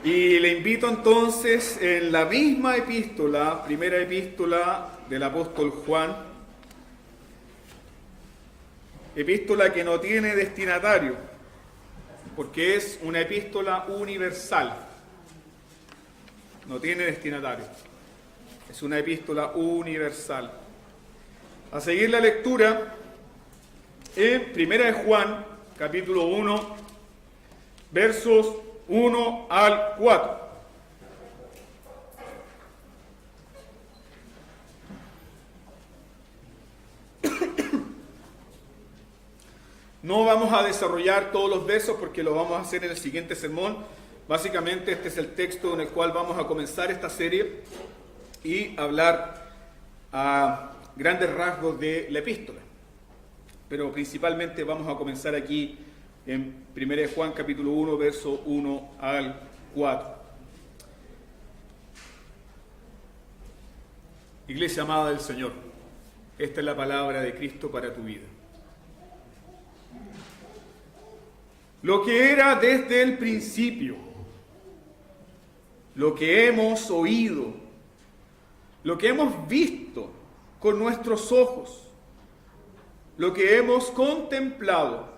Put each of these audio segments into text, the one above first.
Y le invito entonces en la misma epístola, primera epístola del apóstol Juan, epístola que no tiene destinatario, porque es una epístola universal, no tiene destinatario, es una epístola universal. A seguir la lectura en primera de Juan, capítulo 1, versos 1 al 4. No vamos a desarrollar todos los versos porque lo vamos a hacer en el siguiente sermón. Básicamente este es el texto en el cual vamos a comenzar esta serie y hablar a grandes rasgos de la epístola. Pero principalmente vamos a comenzar aquí en 1 de Juan capítulo 1, verso 1 al 4. Iglesia amada del Señor, esta es la palabra de Cristo para tu vida. Lo que era desde el principio, lo que hemos oído, lo que hemos visto con nuestros ojos, lo que hemos contemplado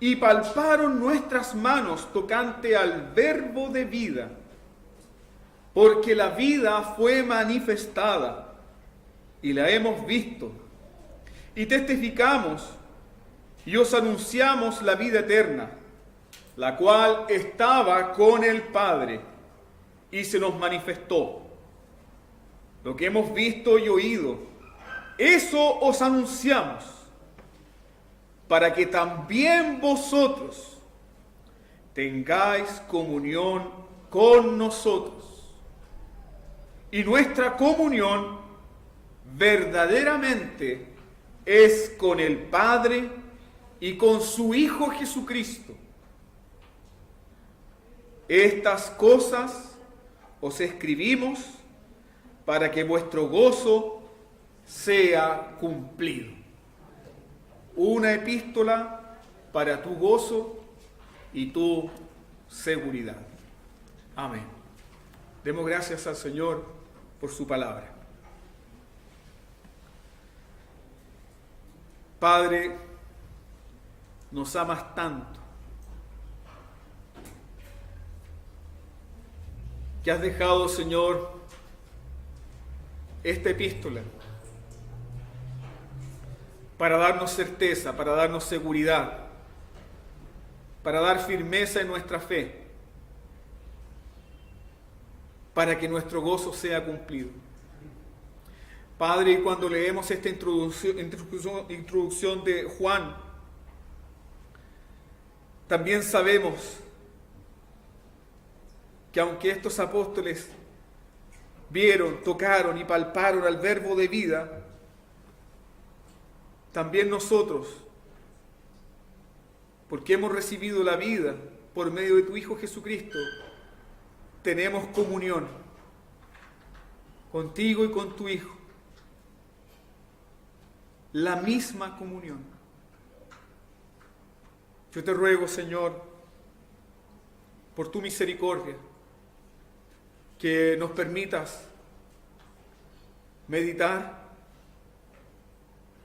y palparon nuestras manos tocante al verbo de vida, porque la vida fue manifestada y la hemos visto y testificamos y os anunciamos la vida eterna, la cual estaba con el Padre y se nos manifestó. Lo que hemos visto y oído, eso os anunciamos, para que también vosotros tengáis comunión con nosotros. Y nuestra comunión verdaderamente es con el Padre y con su Hijo Jesucristo. Estas cosas os escribimos para que vuestro gozo sea cumplido. Una epístola para tu gozo y tu seguridad. Amén. Demos gracias al Señor por su palabra. Padre, nos amas tanto que has dejado, Señor, esta epístola para darnos certeza, para darnos seguridad, para dar firmeza en nuestra fe, para que nuestro gozo sea cumplido. Padre, y cuando leemos esta introducción de Juan, también sabemos que aunque estos apóstoles vieron, tocaron y palparon al verbo de vida, también nosotros, porque hemos recibido la vida por medio de tu Hijo Jesucristo, tenemos comunión contigo y con tu Hijo. La misma comunión. Yo te ruego, Señor, por tu misericordia, que nos permitas meditar,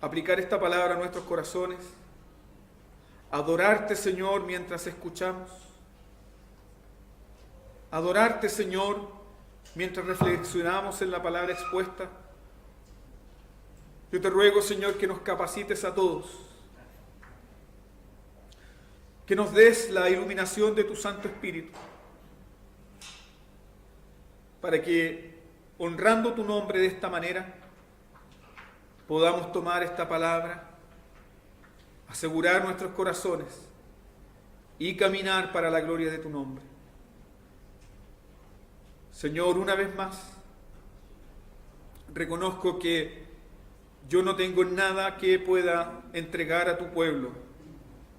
aplicar esta palabra a nuestros corazones, adorarte, Señor, mientras escuchamos, adorarte, Señor, mientras reflexionamos en la palabra expuesta. Yo te ruego, Señor, que nos capacites a todos, que nos des la iluminación de tu Santo Espíritu, para que, honrando tu nombre de esta manera, podamos tomar esta palabra, asegurar nuestros corazones y caminar para la gloria de tu nombre. Señor, una vez más, reconozco que yo no tengo nada que pueda entregar a tu pueblo,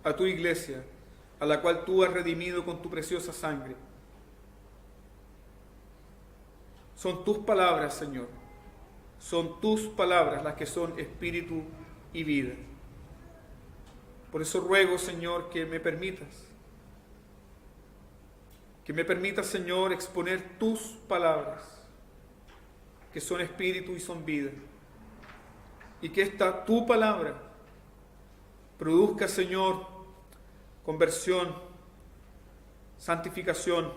a tu iglesia, a la cual tú has redimido con tu preciosa sangre. Son tus palabras, Señor. Son tus palabras las que son espíritu y vida. Por eso ruego, Señor, que me permitas que me permita, Señor, exponer tus palabras, que son espíritu y son vida, y que esta tu palabra produzca, Señor, conversión, santificación,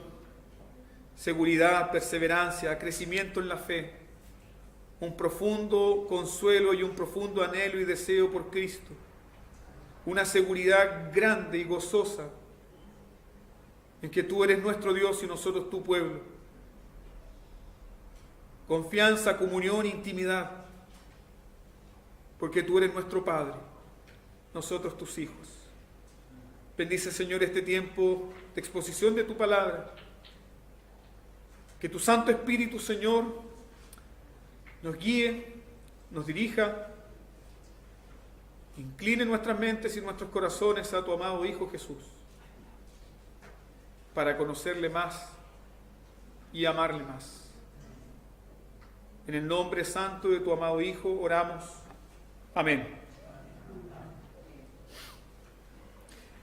seguridad, perseverancia, crecimiento en la fe, un profundo consuelo y un profundo anhelo y deseo por Cristo, una seguridad grande y gozosa en que tú eres nuestro Dios y nosotros tu pueblo, confianza, comunión, intimidad, porque tú eres nuestro Padre, nosotros tus hijos. Bendice, Señor, este tiempo de exposición de tu palabra. Que tu Santo Espíritu, Señor, nos guíe, nos dirija, incline nuestras mentes y nuestros corazones a tu amado Hijo Jesús, para conocerle más y amarle más. En el nombre santo de tu amado Hijo oramos. Amén.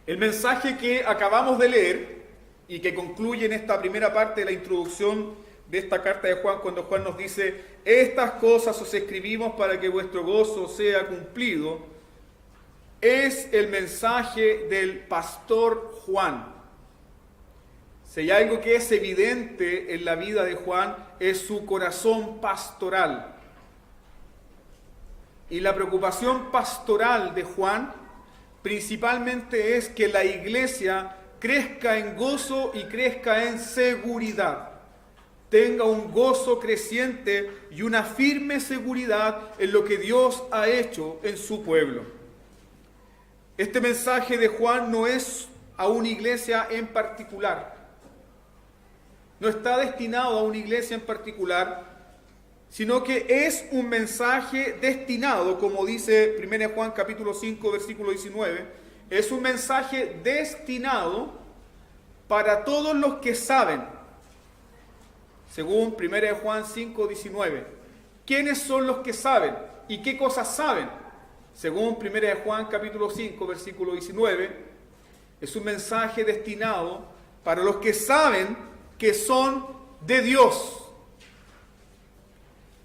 El mensaje que acabamos de leer y que concluye en esta primera parte de la introducción de esta carta de Juan, cuando Juan nos dice: estas cosas os escribimos para que vuestro gozo sea cumplido, es el mensaje del pastor Juan. Si hay algo que es evidente en la vida de Juan, es su corazón pastoral. Y la preocupación pastoral de Juan principalmente es que la iglesia crezca en gozo y crezca en seguridad. Tenga un gozo creciente y una firme seguridad en lo que Dios ha hecho en su pueblo. Este mensaje de Juan no es a una iglesia en particular. No está destinado a una iglesia en particular, sino que es un mensaje destinado, como dice 1 Juan capítulo 5, versículo 19, es un mensaje destinado para todos los que saben, según 1 Juan 5, 19. ¿Quiénes son los que saben? ¿Y qué cosas saben? Según 1 Juan capítulo 5, versículo 19, es un mensaje destinado para los que saben que son de Dios.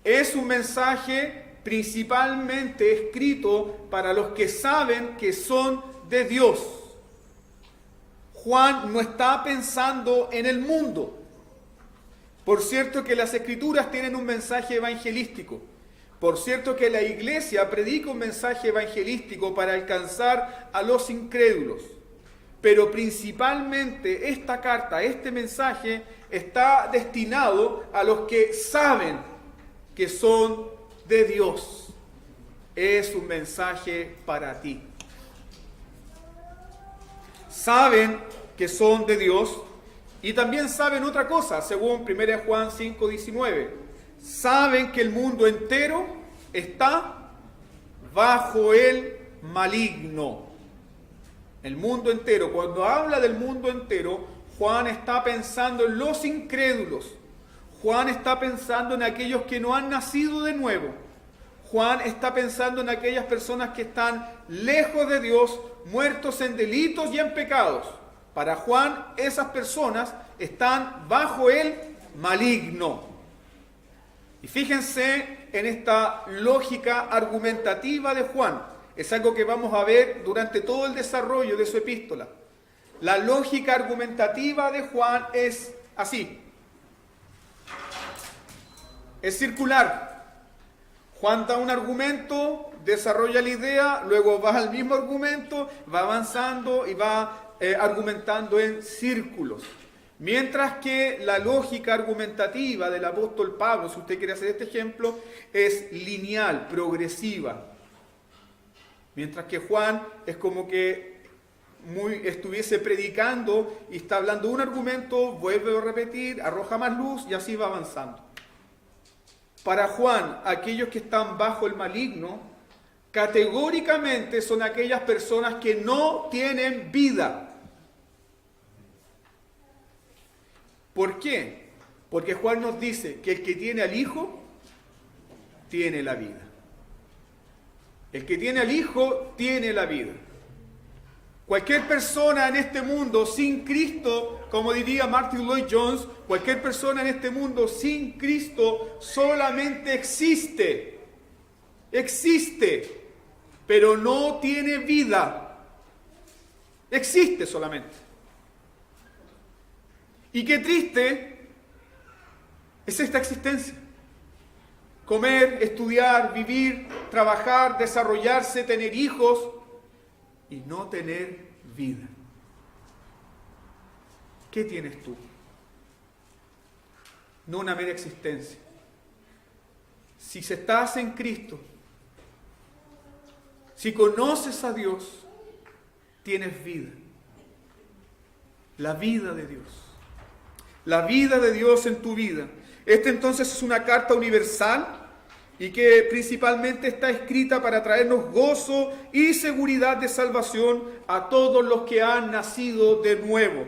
Es un mensaje principalmente escrito para los que saben que son de Dios. Juan no está pensando en el mundo. Por cierto que las Escrituras tienen un mensaje evangelístico. Por cierto que la iglesia predica un mensaje evangelístico para alcanzar a los incrédulos. Pero principalmente esta carta, este mensaje, está destinado a los que saben que son de Dios. Es un mensaje para ti. Saben que son de Dios y también saben otra cosa, según 1 Juan 5, 19. Saben que el mundo entero está bajo el maligno. El mundo entero. Cuando habla del mundo entero, Juan está pensando en los incrédulos. Juan está pensando en aquellos que no han nacido de nuevo. Juan está pensando en aquellas personas que están lejos de Dios, muertos en delitos y en pecados. Para Juan, esas personas están bajo el maligno. Y fíjense en esta lógica argumentativa de Juan. Es algo que vamos a ver durante todo el desarrollo de su epístola. La lógica argumentativa de Juan es así. Es circular. Juan da un argumento, desarrolla la idea, luego va al mismo argumento, va avanzando y va argumentando en círculos. Mientras que la lógica argumentativa del apóstol Pablo, si usted quiere hacer este ejemplo, es lineal, progresiva. Mientras que Juan es como que estuviese predicando y está hablando un argumento, vuelve a repetir, arroja más luz y así va avanzando. Para Juan, aquellos que están bajo el maligno, categóricamente son aquellas personas que no tienen vida. ¿Por qué? Porque Juan nos dice que el que tiene al Hijo, tiene la vida. El que tiene al Hijo, tiene la vida. Cualquier persona en este mundo sin Cristo, como diría Martin Lloyd-Jones, cualquier persona en este mundo sin Cristo solamente existe. Existe, pero no tiene vida. Existe solamente. Y qué triste es esta existencia. Comer, estudiar, vivir, trabajar, desarrollarse, tener hijos y no tener vida. ¿Qué tienes tú? No una mera existencia. Si estás en Cristo, si conoces a Dios, tienes vida. La vida de Dios. La vida de Dios en tu vida. Esta entonces es una carta universal y que principalmente está escrita para traernos gozo y seguridad de salvación a todos los que han nacido de nuevo.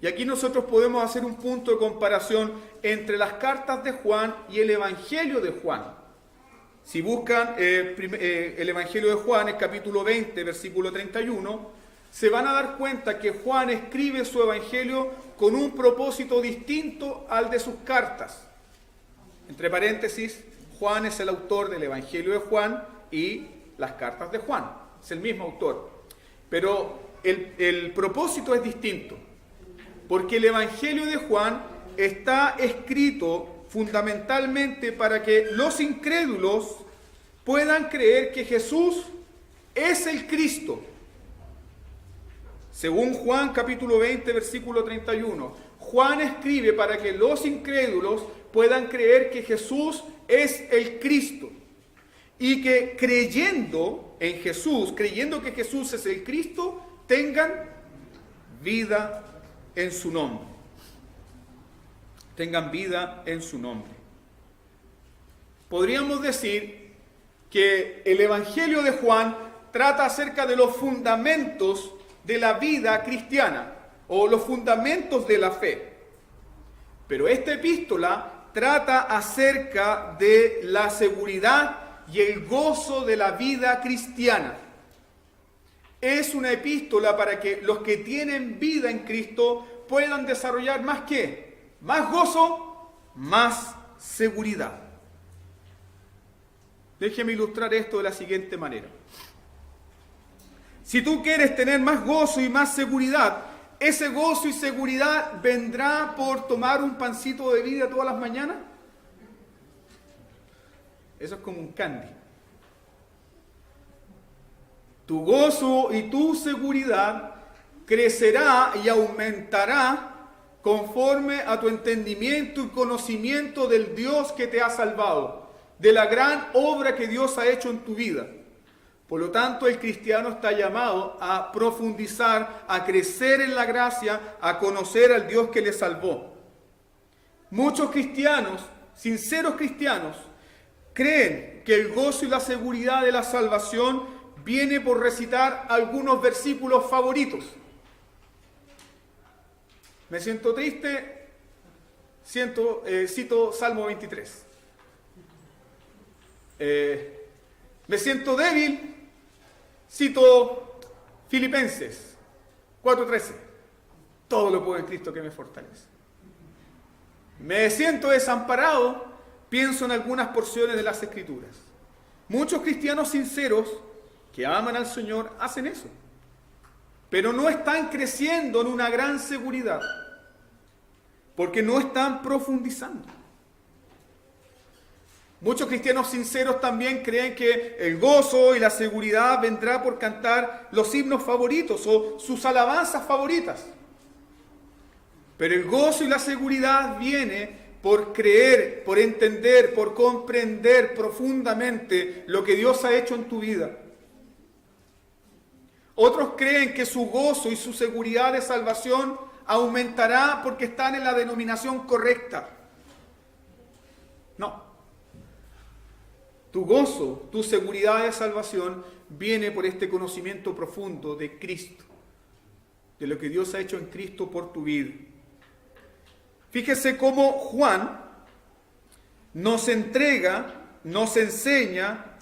Y aquí nosotros podemos hacer un punto de comparación entre las cartas de Juan y el Evangelio de Juan. Si buscan el Evangelio de Juan, el capítulo 20, versículo 31, se van a dar cuenta que Juan escribe su Evangelio con un propósito distinto al de sus cartas. Entre paréntesis, Juan es el autor del Evangelio de Juan y las cartas de Juan. Es el mismo autor. Pero el propósito es distinto. Porque el Evangelio de Juan está escrito fundamentalmente para que los incrédulos puedan creer que Jesús es el Cristo. Según Juan capítulo 20, versículo 31, Juan escribe para que los incrédulos puedan creer que Jesús es el Cristo. Y que creyendo en Jesús, creyendo que Jesús es el Cristo, tengan vida en su nombre. Tengan vida en su nombre. Podríamos decir que el Evangelio de Juan trata acerca de los fundamentos de la vida cristiana o los fundamentos de la fe. Pero esta epístola trata acerca de la seguridad y el gozo de la vida cristiana. Es una epístola para que los que tienen vida en Cristo puedan desarrollar más ¿qué? Más gozo, más seguridad. Déjeme ilustrar esto de la siguiente manera. Si tú quieres tener más gozo y más seguridad, ¿ese gozo y seguridad vendrá por tomar un pancito de vida todas las mañanas? Eso es como un candy. Tu gozo y tu seguridad crecerá y aumentará conforme a tu entendimiento y conocimiento del Dios que te ha salvado, de la gran obra que Dios ha hecho en tu vida. Por lo tanto, el cristiano está llamado a profundizar, a crecer en la gracia, a conocer al Dios que le salvó. Muchos cristianos, sinceros cristianos, creen que el gozo y la seguridad de la salvación viene por recitar algunos versículos favoritos. Me siento triste, cito Salmo 23. Me siento débil, cito Filipenses 4:13. Todo lo puedo en Cristo que me fortalece. Me siento desamparado, pienso en algunas porciones de las Escrituras. Muchos cristianos sinceros que aman al Señor hacen eso, pero no están creciendo en una gran seguridad, porque no están profundizando. Muchos cristianos sinceros también creen que el gozo y la seguridad vendrá por cantar los himnos favoritos o sus alabanzas favoritas. Pero el gozo y la seguridad viene por creer, por entender, por comprender profundamente lo que Dios ha hecho en tu vida. Otros creen que su gozo y su seguridad de salvación aumentará porque están en la denominación correcta. No. Tu gozo, tu seguridad de salvación viene por este conocimiento profundo de Cristo, de lo que Dios ha hecho en Cristo por tu vida. Fíjese cómo Juan nos entrega, nos enseña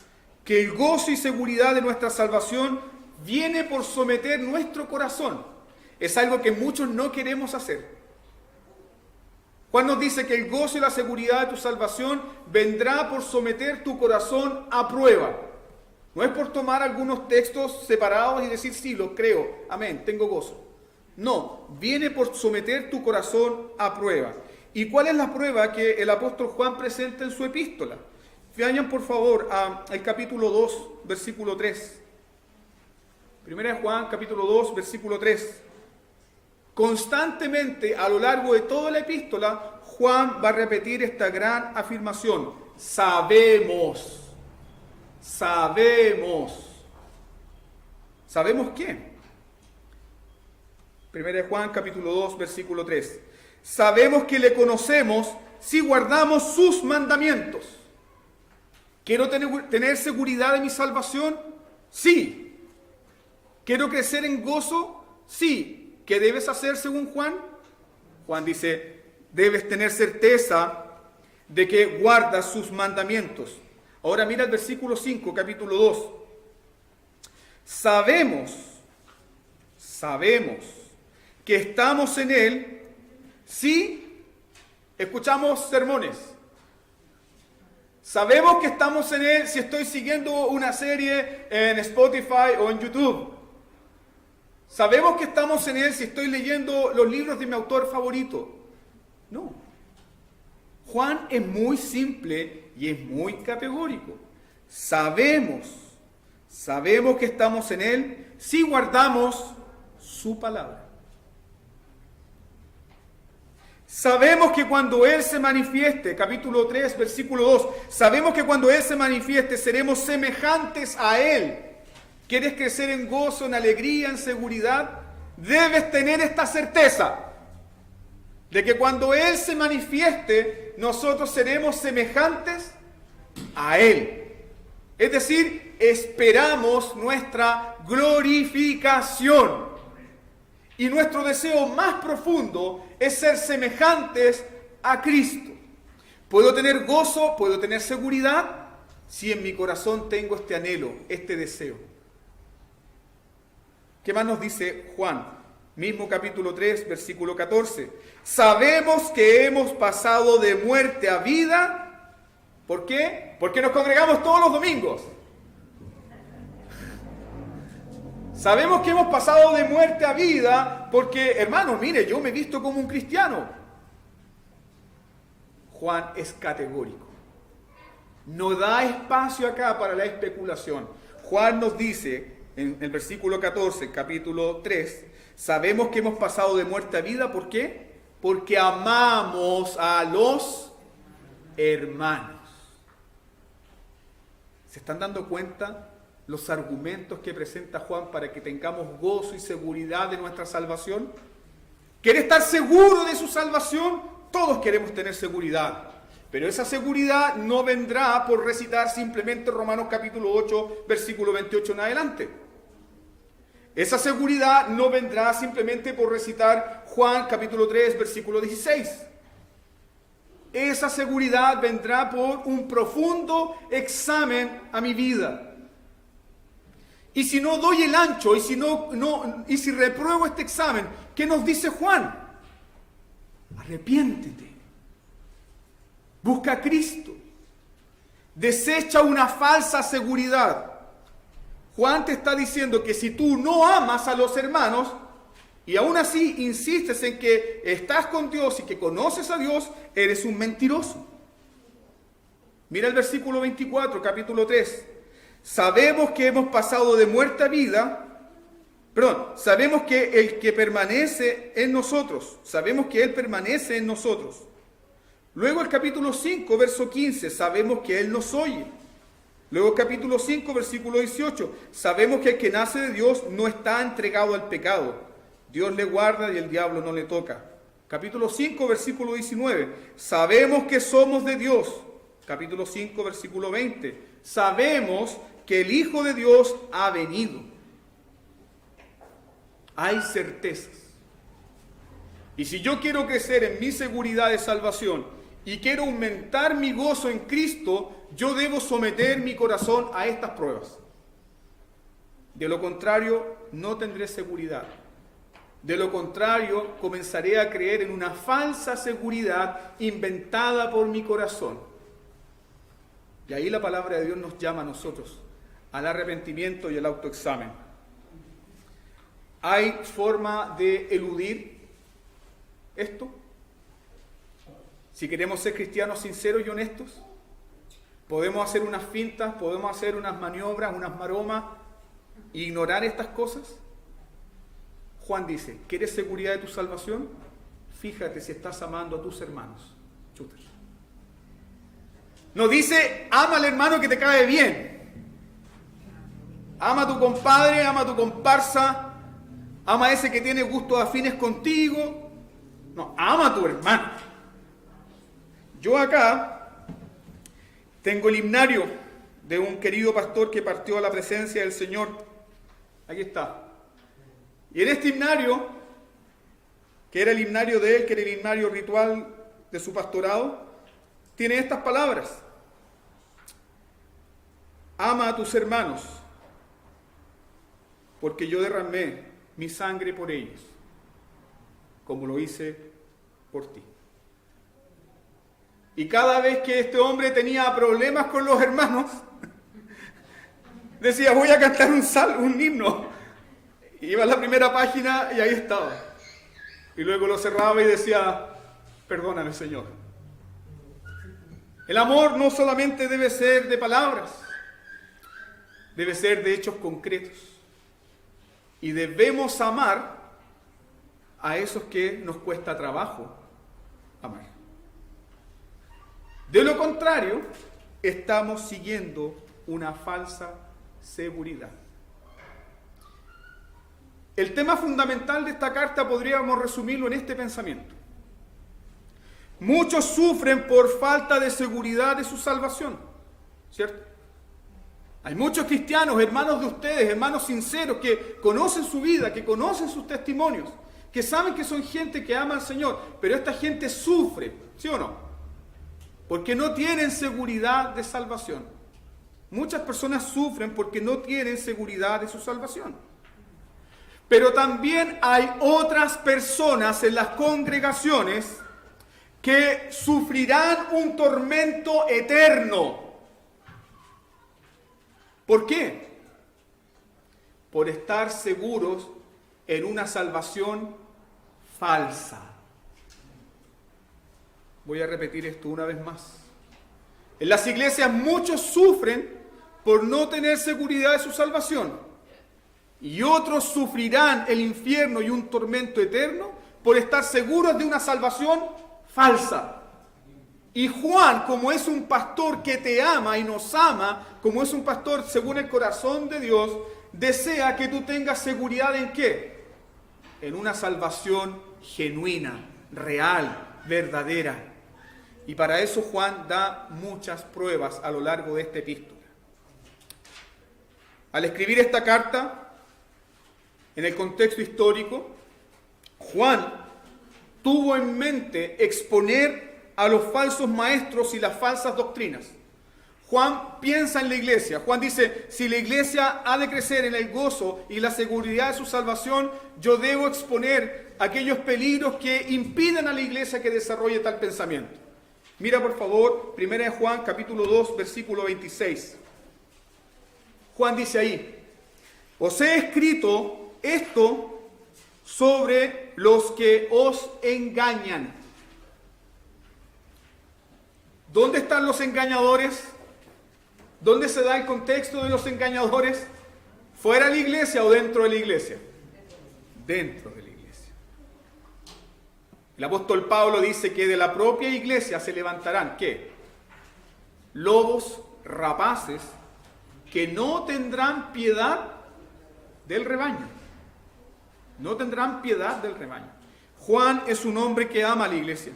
que el gozo y seguridad de nuestra salvación viene por someter nuestro corazón. Es algo que muchos no queremos hacer. Juan nos dice que el gozo y la seguridad de tu salvación vendrá por someter tu corazón a prueba. No es por tomar algunos textos separados y decir, sí, lo creo, amén, tengo gozo. No, viene por someter tu corazón a prueba. ¿Y cuál es la prueba que el apóstol Juan presenta en su epístola? Vayan por favor al capítulo 2, versículo 3. Primera de Juan, capítulo 2, versículo 3. Constantemente, a lo largo de toda la epístola, Juan va a repetir esta gran afirmación. Sabemos. ¿Sabemos qué? Primera de Juan, capítulo 2, versículo 3. Sabemos que le conocemos si guardamos sus mandamientos. ¿Quiero tener seguridad de mi salvación? Sí. ¿Quiero crecer en gozo? Sí. ¿Qué debes hacer según Juan? Juan dice, debes tener certeza de que guardas sus mandamientos. Ahora mira el versículo 5, capítulo 2. Sabemos que estamos en Él si escuchamos sermones. Sabemos que estamos en Él si estoy siguiendo una serie en Spotify o en YouTube. Sabemos que estamos en Él si estoy leyendo los libros de mi autor favorito. No. Juan es muy simple y es muy categórico. Sabemos que estamos en Él si guardamos su palabra. Sabemos que cuando Él se manifieste, capítulo 3, versículo 2, sabemos que cuando Él se manifieste seremos semejantes a Él. ¿Quieres crecer en gozo, en alegría, en seguridad? Debes tener esta certeza de que cuando Él se manifieste, nosotros seremos semejantes a Él. Es decir, esperamos nuestra glorificación. Y nuestro deseo más profundo es ser semejantes a Cristo. ¿Puedo tener gozo? ¿Puedo tener seguridad? Si en mi corazón tengo este anhelo, este deseo. ¿Qué más nos dice Juan? Mismo capítulo 3, versículo 14. Sabemos que hemos pasado de muerte a vida. ¿Por qué? Porque nos congregamos todos los domingos. Sabemos que hemos pasado de muerte a vida porque, hermanos, mire, yo me he visto como un cristiano. Juan es categórico. No da espacio acá para la especulación. Juan nos dice en el versículo 14, capítulo 3, sabemos que hemos pasado de muerte a vida. ¿Por qué? Porque amamos a los hermanos. ¿Se están dando cuenta los argumentos que presenta Juan para que tengamos gozo y seguridad de nuestra salvación? ¿Quiere estar seguro de su salvación? Todos queremos tener seguridad. Pero esa seguridad no vendrá por recitar simplemente Romanos capítulo 8, versículo 28 en adelante. Esa seguridad no vendrá simplemente por recitar Juan capítulo 3, versículo 16. Esa seguridad vendrá por un profundo examen a mi vida. Y si no doy el ancho, y si repruebo este examen, ¿qué nos dice Juan? Arrepiéntete. Busca a Cristo. Desecha una falsa seguridad. Juan te está diciendo que si tú no amas a los hermanos y aún así insistes en que estás con Dios y que conoces a Dios, eres un mentiroso. Mira el versículo 24, capítulo 3. Sabemos que hemos pasado de muerte a vida. Sabemos que el que permanece en nosotros. Sabemos que Él permanece en nosotros. Luego el capítulo 5, verso 15. Sabemos que Él nos oye. Luego capítulo 5, versículo 18. Sabemos que el que nace de Dios no está entregado al pecado. Dios le guarda y el diablo no le toca. Capítulo 5, versículo 19. Sabemos que somos de Dios. Capítulo 5, versículo 20. Sabemos que el Hijo de Dios ha venido. Hay certezas. Y si yo quiero crecer en mi seguridad de salvación y quiero aumentar mi gozo en Cristo, yo debo someter mi corazón a estas pruebas. De lo contrario, no tendré seguridad. De lo contrario, comenzaré a creer en una falsa seguridad inventada por mi corazón. Y ahí la palabra de Dios nos llama a nosotros al arrepentimiento y al autoexamen. ¿Hay forma de eludir esto? Si queremos ser cristianos sinceros y honestos, podemos hacer unas fintas, podemos hacer unas maniobras, unas maromas e ignorar estas cosas. Juan dice, ¿quieres seguridad de tu salvación? Fíjate si estás amando a tus hermanos. Chuta. No dice, ama al hermano que te cae bien. Ama a tu compadre, ama a tu comparsa, ama a ese que tiene gustos afines contigo. No, ama a tu hermano. Yo acá tengo el himnario de un querido pastor que partió a la presencia del Señor. Aquí está. Y en este himnario, que era el himnario de él, que era el himnario ritual de su pastorado, tiene estas palabras. Ama a tus hermanos, porque yo derramé mi sangre por ellos, como lo hice por ti. Y cada vez que este hombre tenía problemas con los hermanos, decía, voy a cantar un himno. Iba a la primera página y ahí estaba. Y luego lo cerraba y decía, perdóname, Señor. El amor no solamente debe ser de palabras, debe ser de hechos concretos. Y debemos amar a esos que nos cuesta trabajo amar. De lo contrario, estamos siguiendo una falsa seguridad. El tema fundamental de esta carta podríamos resumirlo en este pensamiento. Muchos sufren por falta de seguridad de su salvación, ¿cierto? Hay muchos cristianos, hermanos de ustedes, hermanos sinceros, que conocen su vida, que conocen sus testimonios, que saben que son gente que ama al Señor, pero esta gente sufre, ¿sí o no? Porque no tienen seguridad de salvación. Muchas personas sufren porque no tienen seguridad de su salvación. Pero también hay otras personas en las congregaciones que sufrirán un tormento eterno. ¿Por qué? Por estar seguros en una salvación falsa. Voy a repetir esto una vez más. En las iglesias muchos sufren por no tener seguridad de su salvación. Y otros sufrirán el infierno y un tormento eterno por estar seguros de una salvación falsa. Y Juan, como es un pastor que te ama y nos ama, como es un pastor según el corazón de Dios, desea que tú tengas seguridad ¿en qué? En una salvación genuina, real, verdadera. Y para eso Juan da muchas pruebas a lo largo de esta epístola. Al escribir esta carta, en el contexto histórico, Juan tuvo en mente exponer a los falsos maestros y las falsas doctrinas. Juan piensa en la iglesia. Juan dice, si la iglesia ha de crecer en el gozo y la seguridad de su salvación, yo debo exponer aquellos peligros que impiden a la iglesia que desarrolle tal pensamiento. Mira por favor, 1 Juan capítulo 2, versículo 26. Juan dice ahí, os he escrito esto sobre los que os engañan. ¿Dónde están los engañadores? ¿Dónde se da el contexto de los engañadores? ¿Fuera de la iglesia o dentro de la iglesia? Dentro de la iglesia. El apóstol Pablo dice que de la propia iglesia se levantarán, ¿qué? Lobos rapaces que no tendrán piedad del rebaño. No tendrán piedad del rebaño. Juan es un hombre que ama a la iglesia.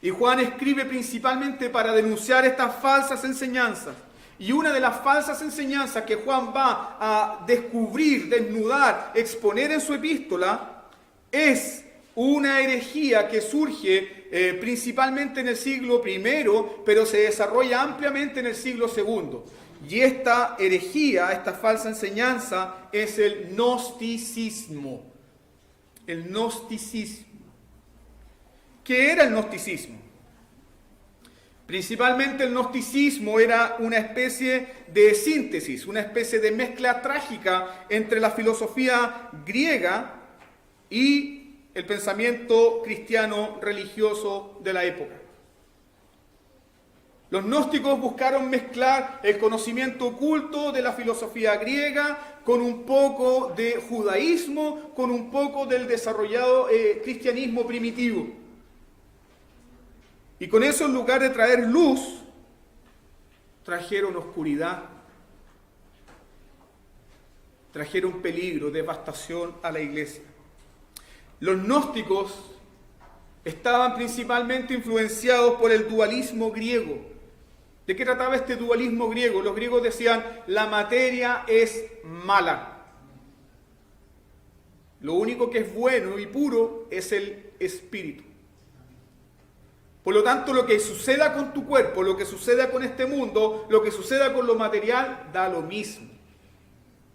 Y Juan escribe principalmente para denunciar estas falsas enseñanzas. Y una de las falsas enseñanzas que Juan va a descubrir, desnudar, exponer en su epístola, es una herejía que surge principalmente en el siglo I, pero se desarrolla ampliamente en el siglo II. Y esta herejía, esta falsa enseñanza, es el gnosticismo. El gnosticismo. ¿Qué era el gnosticismo? Principalmente el gnosticismo era una especie de síntesis, una especie de mezcla trágica entre la filosofía griega y el pensamiento cristiano religioso de la época. Los gnósticos buscaron mezclar el conocimiento oculto de la filosofía griega con un poco de judaísmo, con un poco del desarrollado cristianismo primitivo. Y con eso, en lugar de traer luz, trajeron oscuridad, trajeron peligro, devastación a la iglesia. Los gnósticos estaban principalmente influenciados por el dualismo griego. ¿De qué trataba este dualismo griego? Los griegos decían, la materia es mala. Lo único que es bueno y puro es el espíritu. Por lo tanto, lo que suceda con tu cuerpo, lo que suceda con este mundo, lo que suceda con lo material, da lo mismo.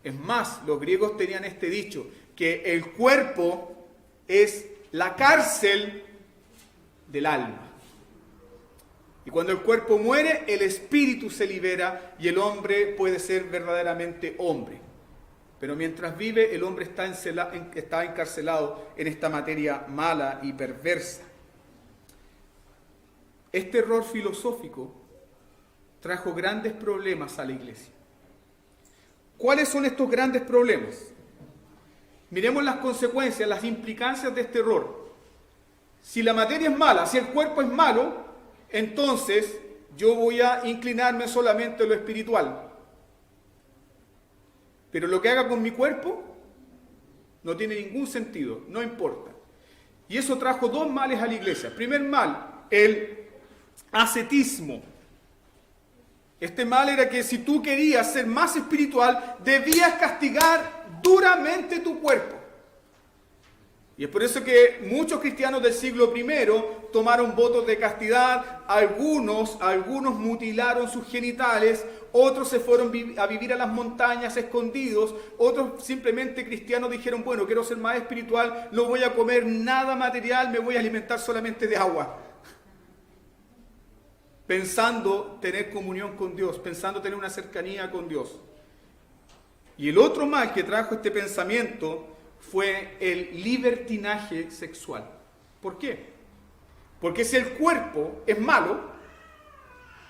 Es más, los griegos tenían este dicho, que el cuerpo es la cárcel del alma. Y cuando el cuerpo muere, el espíritu se libera y el hombre puede ser verdaderamente hombre. Pero mientras vive, el hombre está encarcelado en esta materia mala y perversa. Este error filosófico trajo grandes problemas a la iglesia. ¿Cuáles son estos grandes problemas? Miremos las consecuencias, las implicancias de este error. Si la materia es mala, si el cuerpo es malo, entonces yo voy a inclinarme solamente a lo espiritual. Pero lo que haga con mi cuerpo no tiene ningún sentido, no importa. Y eso trajo dos males a la iglesia. Primer mal, el ascetismo. Este mal era que si tú querías ser más espiritual, debías castigar duramente tu cuerpo. Y es por eso que muchos cristianos del siglo I tomaron votos de castidad, algunos mutilaron sus genitales, otros se fueron a vivir a las montañas escondidos, otros simplemente cristianos dijeron, bueno, quiero ser más espiritual, no voy a comer nada material, me voy a alimentar solamente de agua. Pensando tener comunión con Dios, pensando tener una cercanía con Dios. Y el otro mal que trajo este pensamiento fue el libertinaje sexual. ¿Por qué? Porque si el cuerpo es malo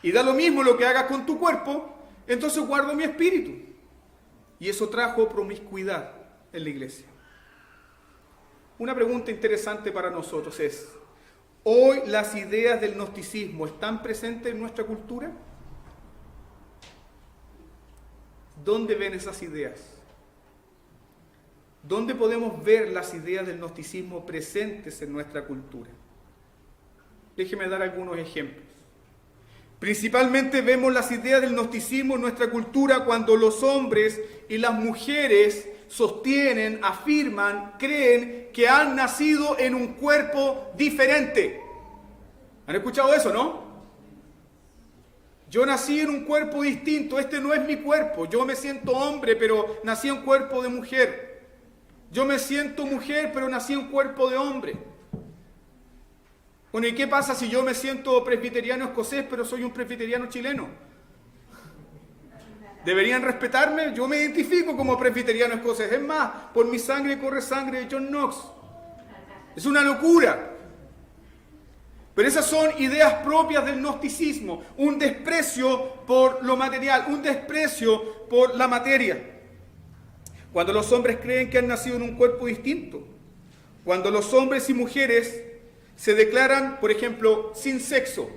y da lo mismo lo que hagas con tu cuerpo, entonces guardo mi espíritu. Y eso trajo promiscuidad en la iglesia. Una pregunta interesante para nosotros es, ¿hoy las ideas del gnosticismo están presentes en nuestra cultura? ¿Dónde ven esas ideas? ¿Dónde podemos ver las ideas del gnosticismo presentes en nuestra cultura? Déjeme dar algunos ejemplos. Principalmente vemos las ideas del gnosticismo en nuestra cultura cuando los hombres y las mujeres sostienen, afirman, creen que han nacido en un cuerpo diferente. ¿Han escuchado eso, no? Yo nací en un cuerpo distinto, este no es mi cuerpo. Yo me siento hombre, pero nací en cuerpo de mujer. Yo me siento mujer, pero nací en cuerpo de hombre. Bueno, ¿y qué pasa si yo me siento presbiteriano escocés, pero soy un presbiteriano chileno? ¿Deberían respetarme? Yo me identifico como presbiteriano escocés. Es más, por mi sangre corre sangre de John Knox. Es una locura. Pero esas son ideas propias del gnosticismo. Un desprecio por lo material, un desprecio por la materia. Cuando los hombres creen que han nacido en un cuerpo distinto. Cuando los hombres y mujeres se declaran, por ejemplo, sin sexo.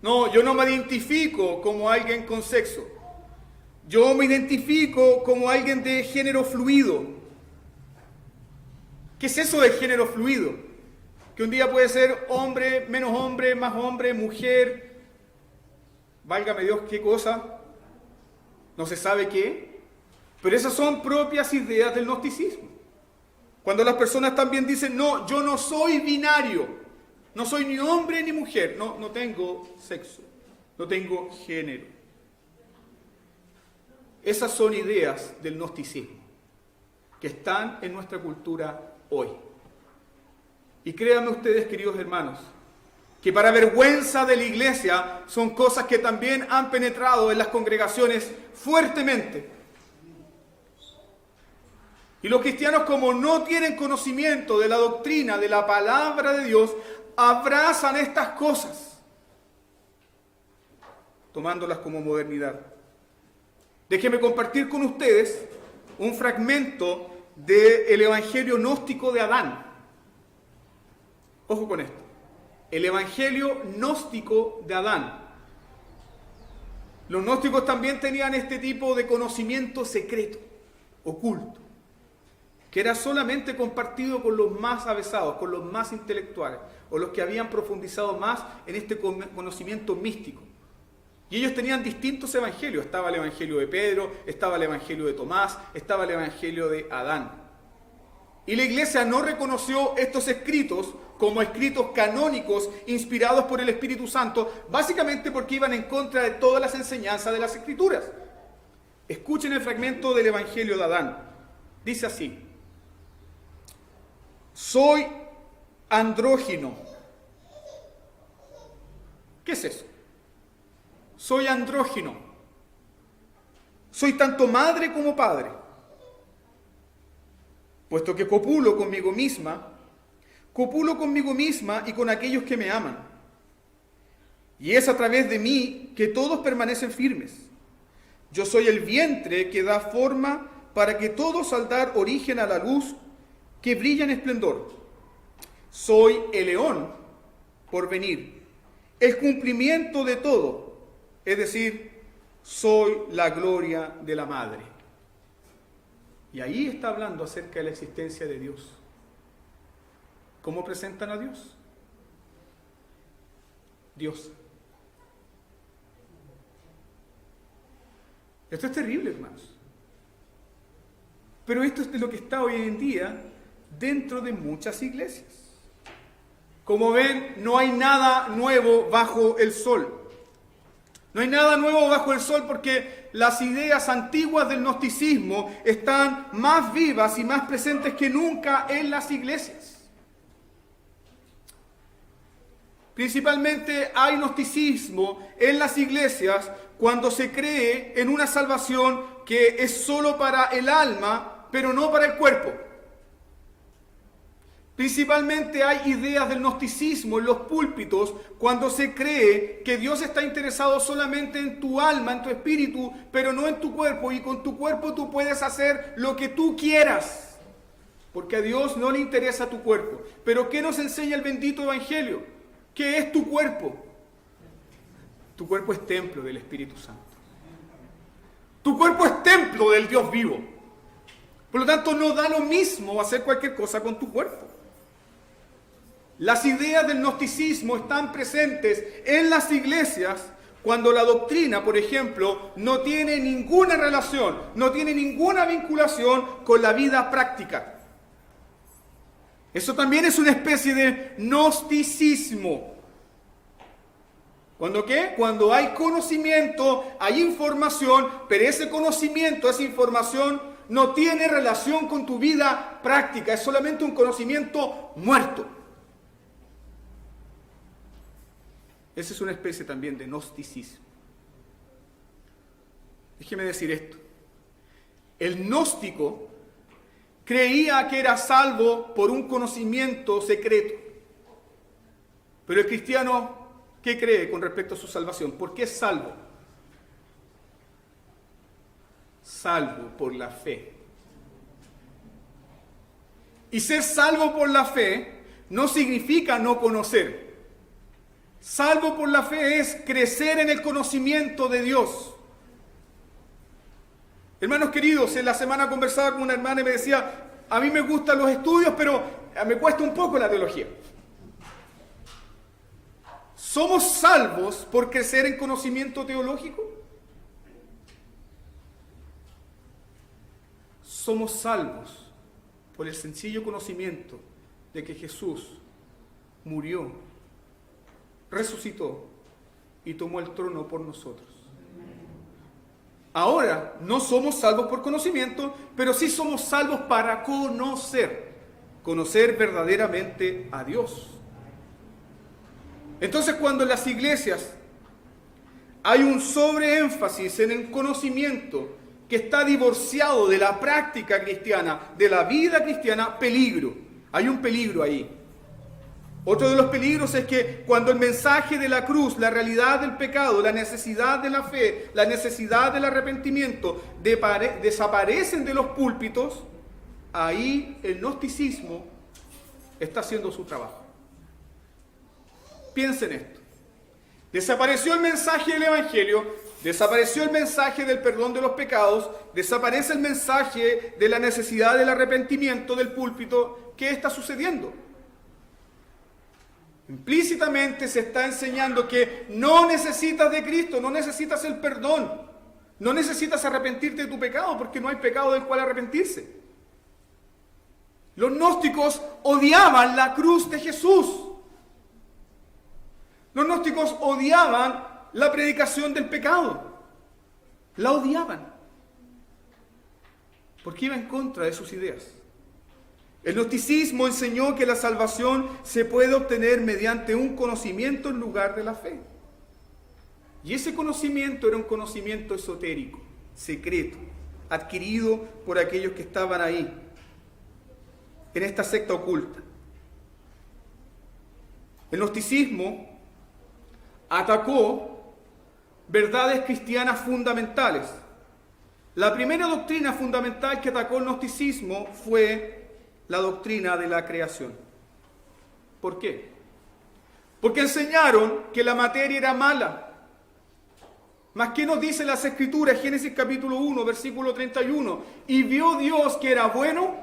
No, yo no me identifico como alguien con sexo. Yo me identifico como alguien de género fluido. ¿Qué es eso de género fluido? Que un día puede ser hombre, menos hombre, más hombre, mujer. Válgame Dios, ¿qué cosa? No se sabe qué. Pero esas son propias ideas del gnosticismo. Cuando las personas también dicen, no, yo no soy binario. No soy ni hombre ni mujer. No tengo sexo. no tengo género. Esas son ideas del gnosticismo que están en nuestra cultura hoy. Y créanme ustedes, queridos hermanos, que para vergüenza de la iglesia son cosas que también han penetrado en las congregaciones fuertemente. Y los cristianos, como no tienen conocimiento de la doctrina, de la palabra de Dios, abrazan estas cosas, tomándolas como modernidad. Déjenme compartir con ustedes un fragmento del Evangelio gnóstico de Adán. Ojo con esto. El Evangelio gnóstico de Adán. Los gnósticos también tenían este tipo de conocimiento secreto, oculto, que era solamente compartido con los más avesados, con los más intelectuales, o los que habían profundizado más en este conocimiento místico. Y ellos tenían distintos evangelios. Estaba el Evangelio de Pedro, estaba el Evangelio de Tomás, estaba el Evangelio de Adán. Y la iglesia no reconoció estos escritos como escritos canónicos inspirados por el Espíritu Santo, básicamente porque iban en contra de todas las enseñanzas de las Escrituras. Escuchen el fragmento del Evangelio de Adán. Dice así: soy andrógino. ¿Qué es eso? Soy andrógino. Soy tanto madre como padre, puesto que copulo conmigo misma y con aquellos que me aman. Y es a través de mí que todos permanecen firmes. Yo soy el vientre que da forma para que todos, al dar origen a la luz que brilla en esplendor. Soy el león por venir, el cumplimiento de todo, es decir, soy la gloria de la madre. Y ahí está hablando acerca de la existencia de Dios. ¿Cómo presentan a Dios? Dios. Esto es terrible, hermanos. Pero esto es de lo que está hoy en día dentro de muchas iglesias. Como ven, no hay nada nuevo bajo el sol. No hay nada nuevo bajo el sol porque las ideas antiguas del gnosticismo están más vivas y más presentes que nunca en las iglesias. Principalmente hay gnosticismo en las iglesias cuando se cree en una salvación que es solo para el alma, pero no para el cuerpo. Principalmente hay ideas del gnosticismo en los púlpitos cuando se cree que Dios está interesado solamente en tu alma, en tu espíritu, pero no en tu cuerpo, y con tu cuerpo tú puedes hacer lo que tú quieras, porque a Dios no le interesa tu cuerpo. Pero ¿qué nos enseña el bendito Evangelio? ¿Qué es tu cuerpo? Tu cuerpo es templo del Espíritu Santo. Tu cuerpo es templo del Dios vivo. Por lo tanto, no da lo mismo hacer cualquier cosa con tu cuerpo. Las ideas del gnosticismo están presentes en las iglesias cuando la doctrina, por ejemplo, no tiene ninguna relación, no tiene ninguna vinculación con la vida práctica. Eso también es una especie de gnosticismo. ¿Cuándo qué? Cuando hay conocimiento, hay información, pero ese conocimiento, esa información no tiene relación con tu vida práctica, es solamente un conocimiento muerto. Esa es una especie también de gnosticismo. Déjeme decir esto. El gnóstico creía que era salvo por un conocimiento secreto. Pero el cristiano, ¿qué cree con respecto a su salvación? ¿Por qué es salvo? Salvo por la fe. Y ser salvo por la fe no significa no conocer. Salvo por la fe es crecer en el conocimiento de Dios. Hermanos queridos, en la semana conversaba con una hermana y me decía, a mí me gustan los estudios, pero me cuesta un poco la teología. ¿Somos salvos por crecer en conocimiento teológico? Somos salvos por el sencillo conocimiento de que Jesús murió, resucitó y tomó el trono por nosotros. Ahora, no somos salvos por conocimiento, pero sí somos salvos para conocer verdaderamente a Dios. Entonces, cuando en las iglesias hay un sobreénfasis en el conocimiento que está divorciado de la práctica cristiana, de la vida cristiana, peligro. Hay un peligro ahí. Otro de los peligros es que cuando el mensaje de la cruz, la realidad del pecado, la necesidad de la fe, la necesidad del arrepentimiento desaparecen de los púlpitos, ahí el gnosticismo está haciendo su trabajo. Piensen esto. Desapareció el mensaje del Evangelio, desapareció el mensaje del perdón de los pecados, desaparece el mensaje de la necesidad del arrepentimiento del púlpito. ¿Qué está sucediendo? Implícitamente se está enseñando que no necesitas de Cristo, no necesitas el perdón, no necesitas arrepentirte de tu pecado porque no hay pecado del cual arrepentirse. Los gnósticos odiaban la cruz de Jesús. Los gnósticos odiaban la predicación del pecado. La odiaban porque iba en contra de sus ideas. El gnosticismo enseñó que la salvación se puede obtener mediante un conocimiento en lugar de la fe. Y ese conocimiento era un conocimiento esotérico, secreto, adquirido por aquellos que estaban ahí, en esta secta oculta. El gnosticismo atacó verdades cristianas fundamentales. La primera doctrina fundamental que atacó el gnosticismo fue la doctrina de la creación. ¿Por qué? Porque enseñaron que la materia era mala. Mas ¿qué nos dice las Escrituras? Génesis capítulo 1, versículo 31. Y vio Dios que era bueno,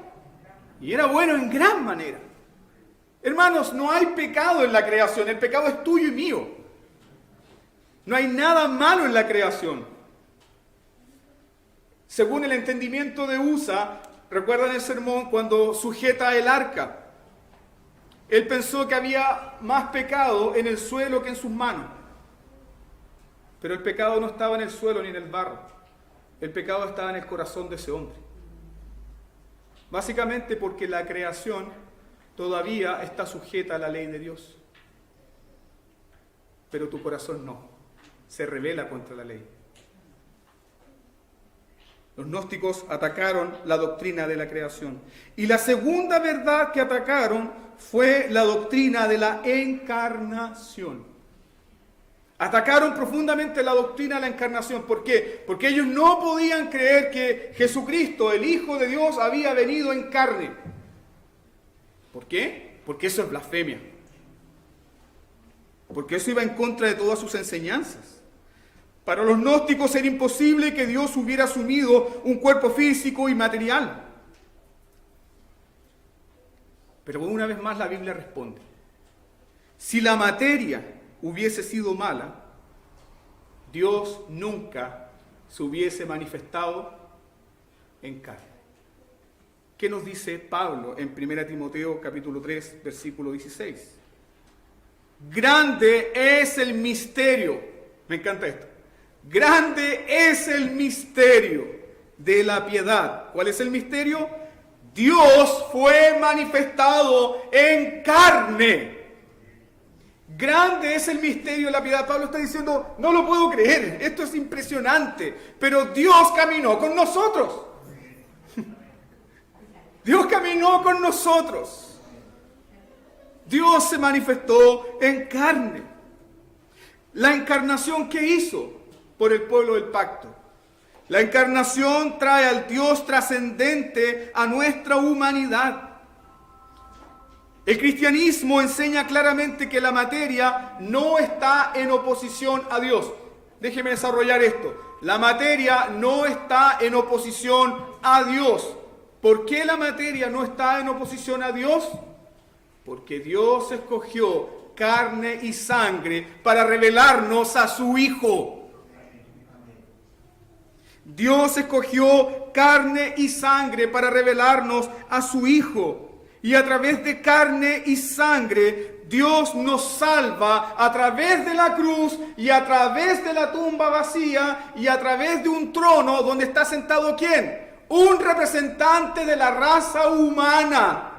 y era bueno en gran manera. Hermanos, no hay pecado en la creación. El pecado es tuyo y mío. No hay nada malo en la creación. Según el entendimiento de Usa, ¿recuerdan el sermón cuando sujeta el arca? Él pensó que había más pecado en el suelo que en sus manos. Pero el pecado no estaba en el suelo ni en el barro. El pecado estaba en el corazón de ese hombre. Básicamente porque la creación todavía está sujeta a la ley de Dios. Pero tu corazón no. Se rebela contra la ley. Los gnósticos atacaron la doctrina de la creación. Y la segunda verdad que atacaron fue la doctrina de la encarnación. Atacaron profundamente la doctrina de la encarnación. ¿Por qué? Porque ellos no podían creer que Jesucristo, el Hijo de Dios, había venido en carne. ¿Por qué? Porque eso es blasfemia. Porque eso iba en contra de todas sus enseñanzas. Para los gnósticos era imposible que Dios hubiera asumido un cuerpo físico y material. Pero una vez más la Biblia responde. Si la materia hubiese sido mala, Dios nunca se hubiese manifestado en carne. ¿Qué nos dice Pablo en 1 Timoteo capítulo 3, versículo 16? Grande es el misterio. Me encanta esto. Grande es el misterio de la piedad. ¿Cuál es el misterio? Dios fue manifestado en carne. Grande es el misterio de la piedad. Pablo está diciendo, no lo puedo creer, esto es impresionante, pero Dios caminó con nosotros. Dios caminó con nosotros. Dios se manifestó en carne. La encarnación, ¿qué hizo por el pueblo del pacto? La encarnación trae al Dios trascendente a nuestra humanidad. El cristianismo enseña claramente que la materia no está en oposición a Dios. Déjeme desarrollar esto. La materia no está en oposición a Dios. ¿Por qué la materia no está en oposición a Dios? Porque Dios escogió carne y sangre para revelarnos a su Hijo. Dios escogió carne y sangre para revelarnos a su Hijo. y a través de carne y sangre, Dios nos salva a través de la cruz y a través de la tumba vacía y a través de un trono donde está sentado ¿quién? Un representante de la raza humana.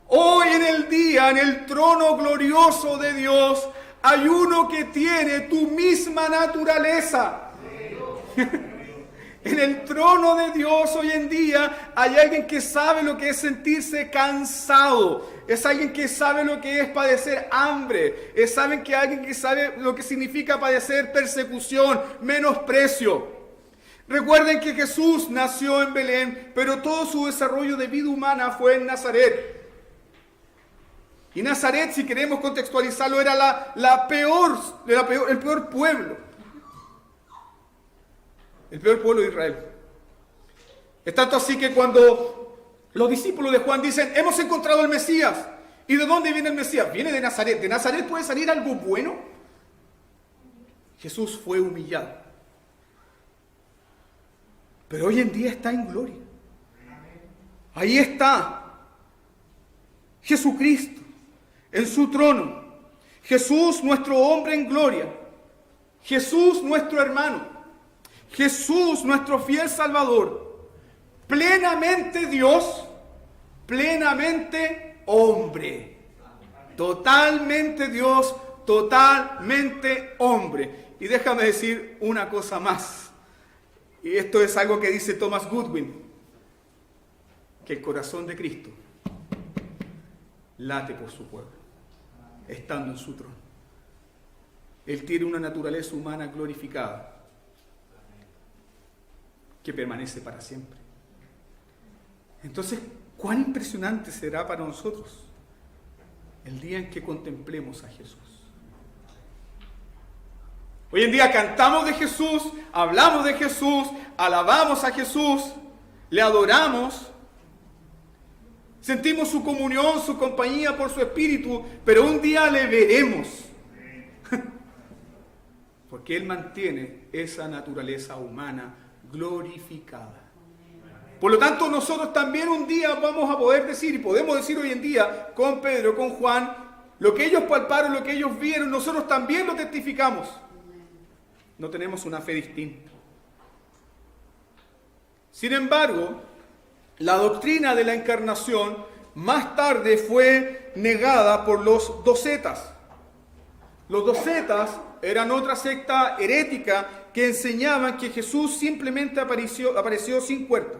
Hoy en el día, en el trono glorioso de Dios, hay uno que tiene tu misma naturaleza. En el trono de Dios hoy en día hay alguien que sabe lo que es sentirse cansado. Es alguien que sabe lo que es padecer hambre. Es alguien que sabe lo que significa padecer persecución, menosprecio. Recuerden que Jesús nació en Belén, pero todo su desarrollo de vida humana fue en Nazaret. Y Nazaret, si queremos contextualizarlo, era el peor pueblo. El peor pueblo de Israel. Es tanto así que cuando los discípulos de Juan dicen, hemos encontrado el Mesías. ¿Y de dónde viene el Mesías? Viene de Nazaret. ¿De Nazaret puede salir algo bueno? Jesús fue humillado. Pero hoy en día está en gloria. Ahí está Jesucristo en su trono. Jesús, nuestro hombre en gloria. Jesús, nuestro hermano. Jesús, nuestro fiel Salvador, plenamente Dios, plenamente hombre. Totalmente Dios, totalmente hombre. Y déjame decir una cosa más. Y esto es algo que dice Thomas Goodwin, que el corazón de Cristo late por su pueblo, estando en su trono. Él tiene una naturaleza humana glorificada, que permanece para siempre. Entonces, ¿cuán impresionante será para nosotros el día en que contemplemos a Jesús? Hoy en día cantamos de Jesús, hablamos de Jesús, alabamos a Jesús, le adoramos, sentimos su comunión, su compañía por su Espíritu, pero un día le veremos. Porque Él mantiene esa naturaleza humana glorificada. Por lo tanto, nosotros también un día vamos a poder decir, y podemos decir hoy en día con Pedro, con Juan, lo que ellos palparon, lo que ellos vieron, nosotros también lo testificamos. No tenemos una fe distinta. Sin embargo, la doctrina de la encarnación más tarde fue negada por los docetas. Los docetas eran otra secta herética que enseñaban que Jesús simplemente apareció sin cuerpo.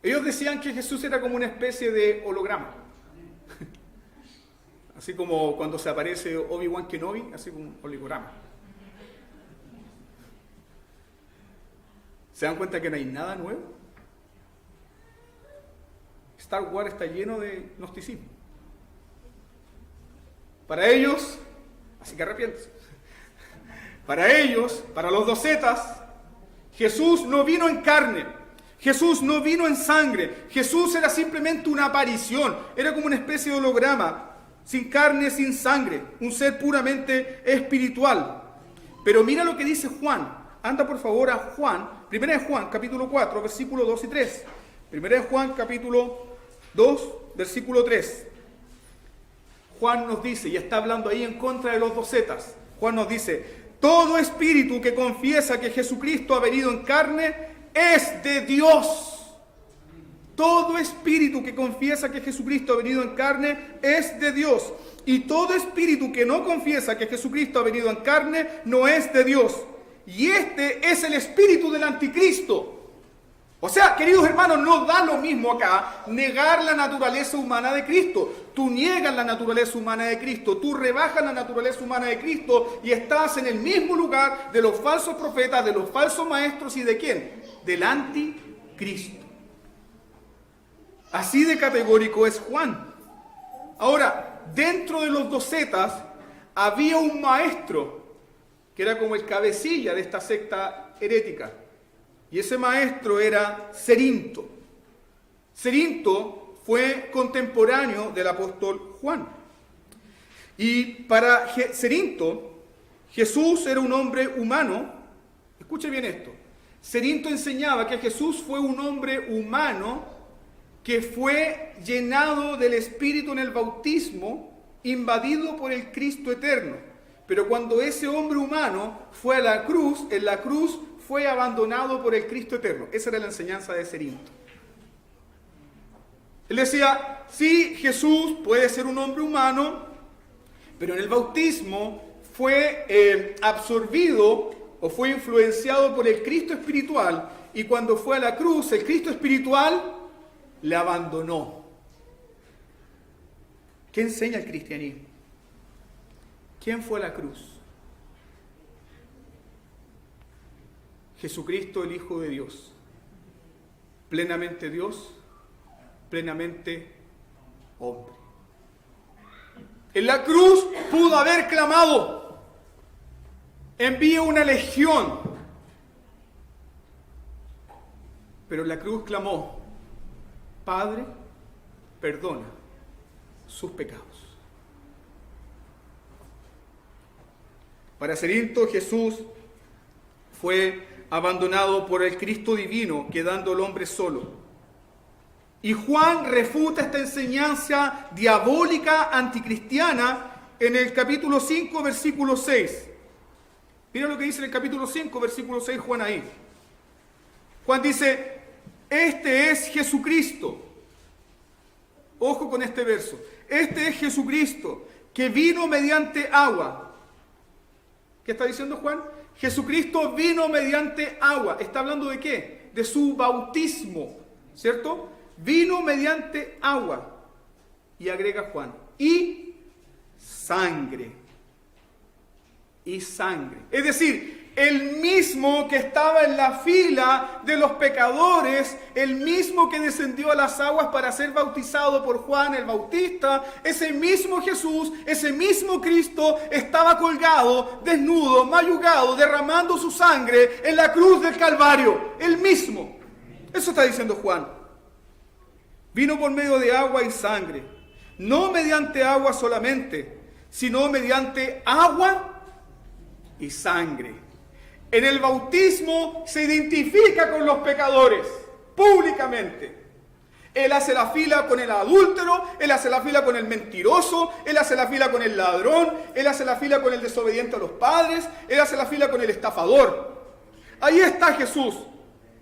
Ellos decían que Jesús era como una especie de holograma. Así como cuando se aparece Obi-Wan Kenobi, así como un holograma. ¿Se dan cuenta que no hay nada nuevo? Star Wars está lleno de gnosticismo. Para ellos, así que arrepiéntense. Para ellos, para los docetas, Jesús no vino en carne, Jesús no vino en sangre, Jesús era simplemente una aparición, era como una especie de holograma, sin carne, sin sangre, un ser puramente espiritual. Pero mira lo que dice Juan, anda por favor a Juan, 1 Juan capítulo 4, versículos 2 y 3, 1 Juan capítulo 2, versículo 3. Juan nos dice, y está hablando ahí en contra de los docetas, Juan nos dice, todo espíritu que confiesa que Jesucristo ha venido en carne es de Dios. Todo espíritu que confiesa que Jesucristo ha venido en carne es de Dios. Y todo espíritu que no confiesa que Jesucristo ha venido en carne no es de Dios. Y este es el espíritu del anticristo. O sea, queridos hermanos, no da lo mismo acá negar la naturaleza humana de Cristo. Tú niegas la naturaleza humana de Cristo, tú rebajas la naturaleza humana de Cristo y estás en el mismo lugar de los falsos profetas, de los falsos maestros y ¿de quién? Del anticristo. Así de categórico es Juan. Ahora, dentro de los docetas había un maestro que era como el cabecilla de esta secta herética. Y ese maestro era Cerinto. Cerinto fue contemporáneo del apóstol Juan. Y para Cerinto, Jesús era un hombre humano. Escuche bien esto. Cerinto enseñaba que Jesús fue un hombre humano que fue llenado del Espíritu en el bautismo, invadido por el Cristo eterno. Pero cuando ese hombre humano fue a la cruz, en la cruz fue abandonado por el Cristo eterno. Esa era la enseñanza de Cerinto. Él decía, sí, Jesús puede ser un hombre humano, pero en el bautismo fue absorbido o fue influenciado por el Cristo espiritual, y cuando fue a la cruz, el Cristo espiritual le abandonó. ¿Qué enseña el cristianismo? ¿Quién fue a la cruz? Jesucristo, el Hijo de Dios. Plenamente Dios, plenamente hombre. En la cruz pudo haber clamado, envíe una legión. Pero en la cruz clamó, Padre, perdona sus pecados. Para Cerinto, Jesús fue abandonado por el Cristo divino, quedando el hombre solo. Y Juan refuta esta enseñanza diabólica anticristiana en el capítulo 5, versículo 6. Mira lo que dice en el capítulo 5, versículo 6 Juan ahí. Juan dice, este es Jesucristo. Ojo con este verso. Este es Jesucristo, que vino mediante agua. ¿Qué está diciendo Juan? Jesucristo vino mediante agua. ¿Está hablando de qué? De su bautismo, ¿cierto? Vino mediante agua. Y agrega Juan, y sangre. Y sangre. Es decir, el mismo que estaba en la fila de los pecadores, el mismo que descendió a las aguas para ser bautizado por Juan el Bautista, ese mismo Jesús, ese mismo Cristo estaba colgado, desnudo, mayugado, derramando su sangre en la cruz del Calvario. El mismo. Eso está diciendo Juan. Vino por medio de agua y sangre. No mediante agua solamente, sino mediante agua y sangre. En el bautismo se identifica con los pecadores, públicamente. Él hace la fila con el adúltero, él hace la fila con el mentiroso, él hace la fila con el ladrón, él hace la fila con el desobediente a los padres, él hace la fila con el estafador. Ahí está Jesús.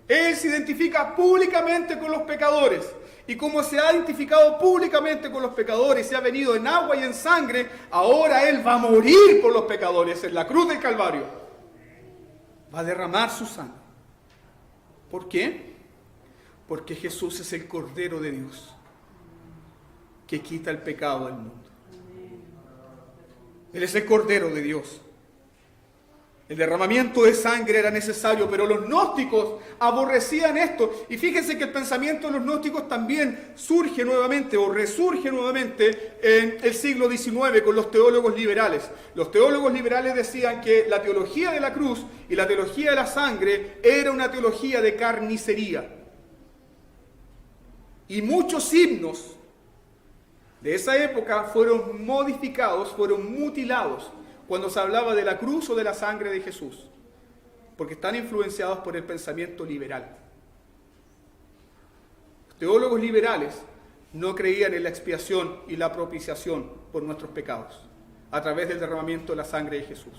Él se identifica públicamente con los pecadores. Y como se ha identificado públicamente con los pecadores, se ha venido en agua y en sangre, ahora Él va a morir por los pecadores en la cruz del Calvario. Va a derramar su sangre. ¿Por qué? Porque Jesús es el Cordero de Dios que quita el pecado del mundo. Él es el Cordero de Dios. El derramamiento de sangre era necesario, pero los gnósticos aborrecían esto. Y fíjense que el pensamiento de los gnósticos también surge nuevamente o resurge nuevamente en el siglo XIX con los teólogos liberales. Los teólogos liberales decían que la teología de la cruz y la teología de la sangre era una teología de carnicería. Y muchos himnos de esa época fueron modificados, fueron mutilados, cuando se hablaba de la cruz o de la sangre de Jesús, porque están influenciados por el pensamiento liberal. Los teólogos liberales no creían en la expiación y la propiciación por nuestros pecados, a través del derramamiento de la sangre de Jesús.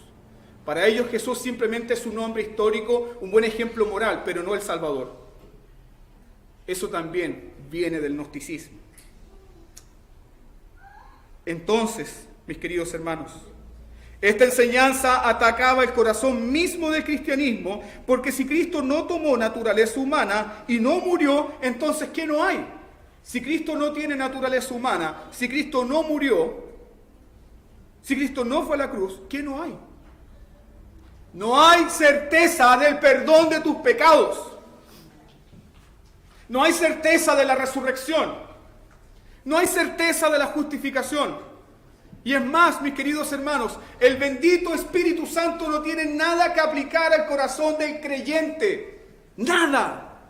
Para ellos Jesús simplemente es un hombre histórico, un buen ejemplo moral, pero no el Salvador. Eso también viene del gnosticismo. Entonces, mis queridos hermanos, esta enseñanza atacaba el corazón mismo del cristianismo, porque si Cristo no tomó naturaleza humana y no murió, entonces ¿qué no hay? Si Cristo no tiene naturaleza humana, si Cristo no murió, si Cristo no fue a la cruz, ¿qué no hay? No hay certeza del perdón de tus pecados. No hay certeza de la resurrección. No hay certeza de la justificación. Y es más, mis queridos hermanos, el bendito Espíritu Santo no tiene nada que aplicar al corazón del creyente. Nada.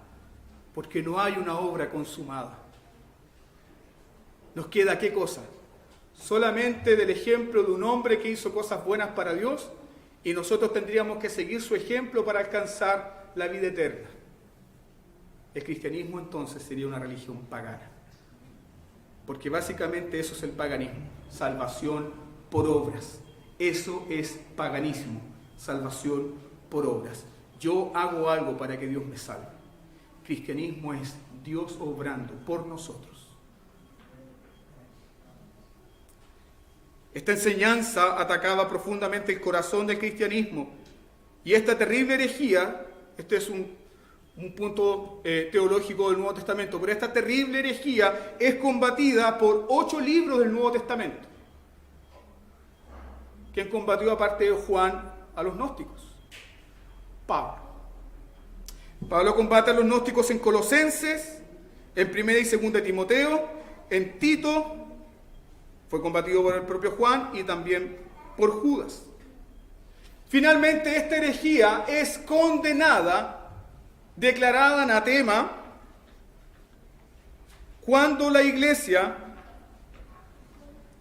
Porque no hay una obra consumada. Nos queda ¿qué cosa? Solamente del ejemplo de un hombre que hizo cosas buenas para Dios, y nosotros tendríamos que seguir su ejemplo para alcanzar la vida eterna. el cristianismo entonces sería una religión pagana. Porque básicamente eso es el paganismo, salvación por obras. Eso es paganismo, salvación por obras. Yo hago algo para que Dios me salve. Cristianismo es Dios obrando por nosotros. Esta enseñanza atacaba profundamente el corazón del cristianismo. Y esta terrible herejía, este es un punto teológico del Nuevo Testamento, pero esta terrible herejía es combatida por 8 libros del Nuevo Testamento. ¿Quién combatió aparte de Juan a los gnósticos? Pablo. Pablo combate a los gnósticos en Colosenses, en 1 y 2 Timoteo, en Tito, fue combatido por el propio Juan y también por Judas. Finalmente, esta herejía es condenada, declarada anatema, cuando la Iglesia,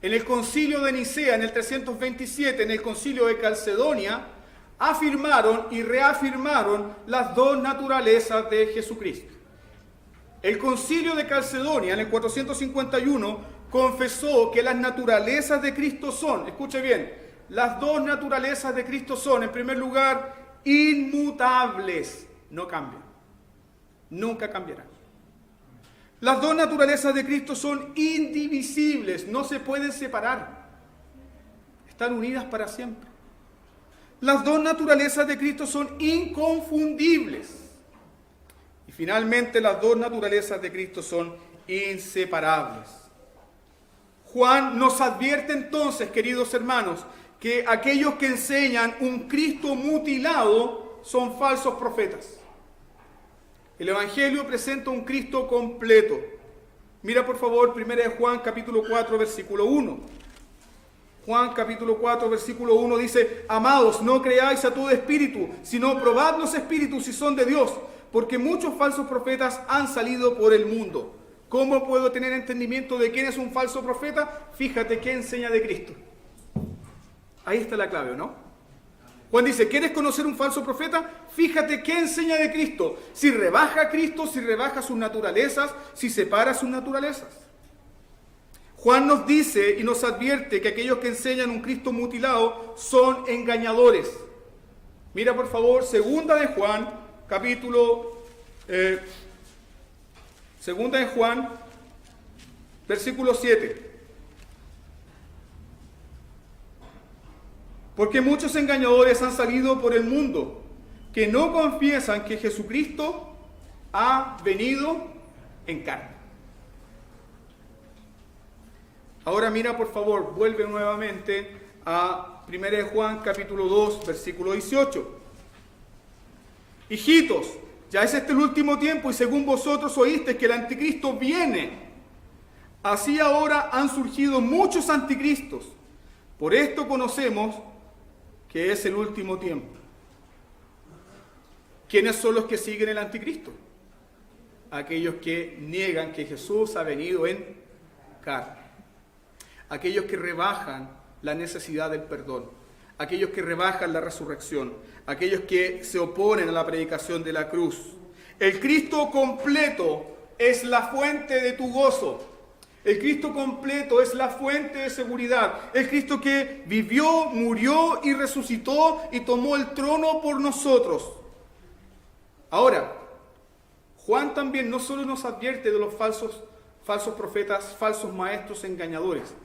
en el concilio de Nicea, en el 327, en el concilio de Calcedonia, afirmaron y reafirmaron las dos naturalezas de Jesucristo. El concilio de Calcedonia, en el 451, confesó que las naturalezas de Cristo son, escuche bien, las dos naturalezas de Cristo son, en primer lugar, inmutables, no cambian, nunca cambiarán. Las dos naturalezas de Cristo son indivisibles, no se pueden separar, están unidas para siempre. Las dos naturalezas de Cristo son inconfundibles. Y finalmente las dos naturalezas de Cristo son inseparables. Juan nos advierte entonces, queridos hermanos, que aquellos que enseñan un Cristo mutilado son falsos profetas. El Evangelio presenta un Cristo completo. Mira por favor 1 Juan capítulo 4 versículo 1. Juan capítulo 4 versículo 1 dice: amados, no creáis a todo espíritu, sino probad los espíritus si son de Dios, porque muchos falsos profetas han salido por el mundo. ¿Cómo puedo tener entendimiento de quién es un falso profeta? Fíjate qué enseña de Cristo. Ahí está la clave, ¿no? Juan dice, ¿quieres conocer un falso profeta? Fíjate qué enseña de Cristo. Si rebaja a Cristo, si rebaja sus naturalezas, si separa sus naturalezas. Juan nos dice y nos advierte que aquellos que enseñan un Cristo mutilado son engañadores. Mira por favor, segunda de Juan, segunda de Juan, versículo 7. Porque muchos engañadores han salido por el mundo, que no confiesan que Jesucristo ha venido en carne. Ahora mira por favor, vuelve nuevamente a 1 de Juan capítulo 2, versículo 18. Hijitos, ya es este el último tiempo y según vosotros oísteis que el anticristo viene. Así ahora han surgido muchos anticristos. Por esto conocemos que es el último tiempo. ¿Quiénes son los que siguen el anticristo? Aquellos que niegan que Jesús ha venido en carne. Aquellos que rebajan la necesidad del perdón. Aquellos que rebajan la resurrección. Aquellos que se oponen a la predicación de la cruz. El Cristo completo es la fuente de tu gozo. El Cristo completo es la fuente de seguridad. El Cristo que vivió, murió y resucitó y tomó el trono por nosotros. Ahora, Juan también no solo nos advierte de los falsos profetas, falsos maestros engañadores.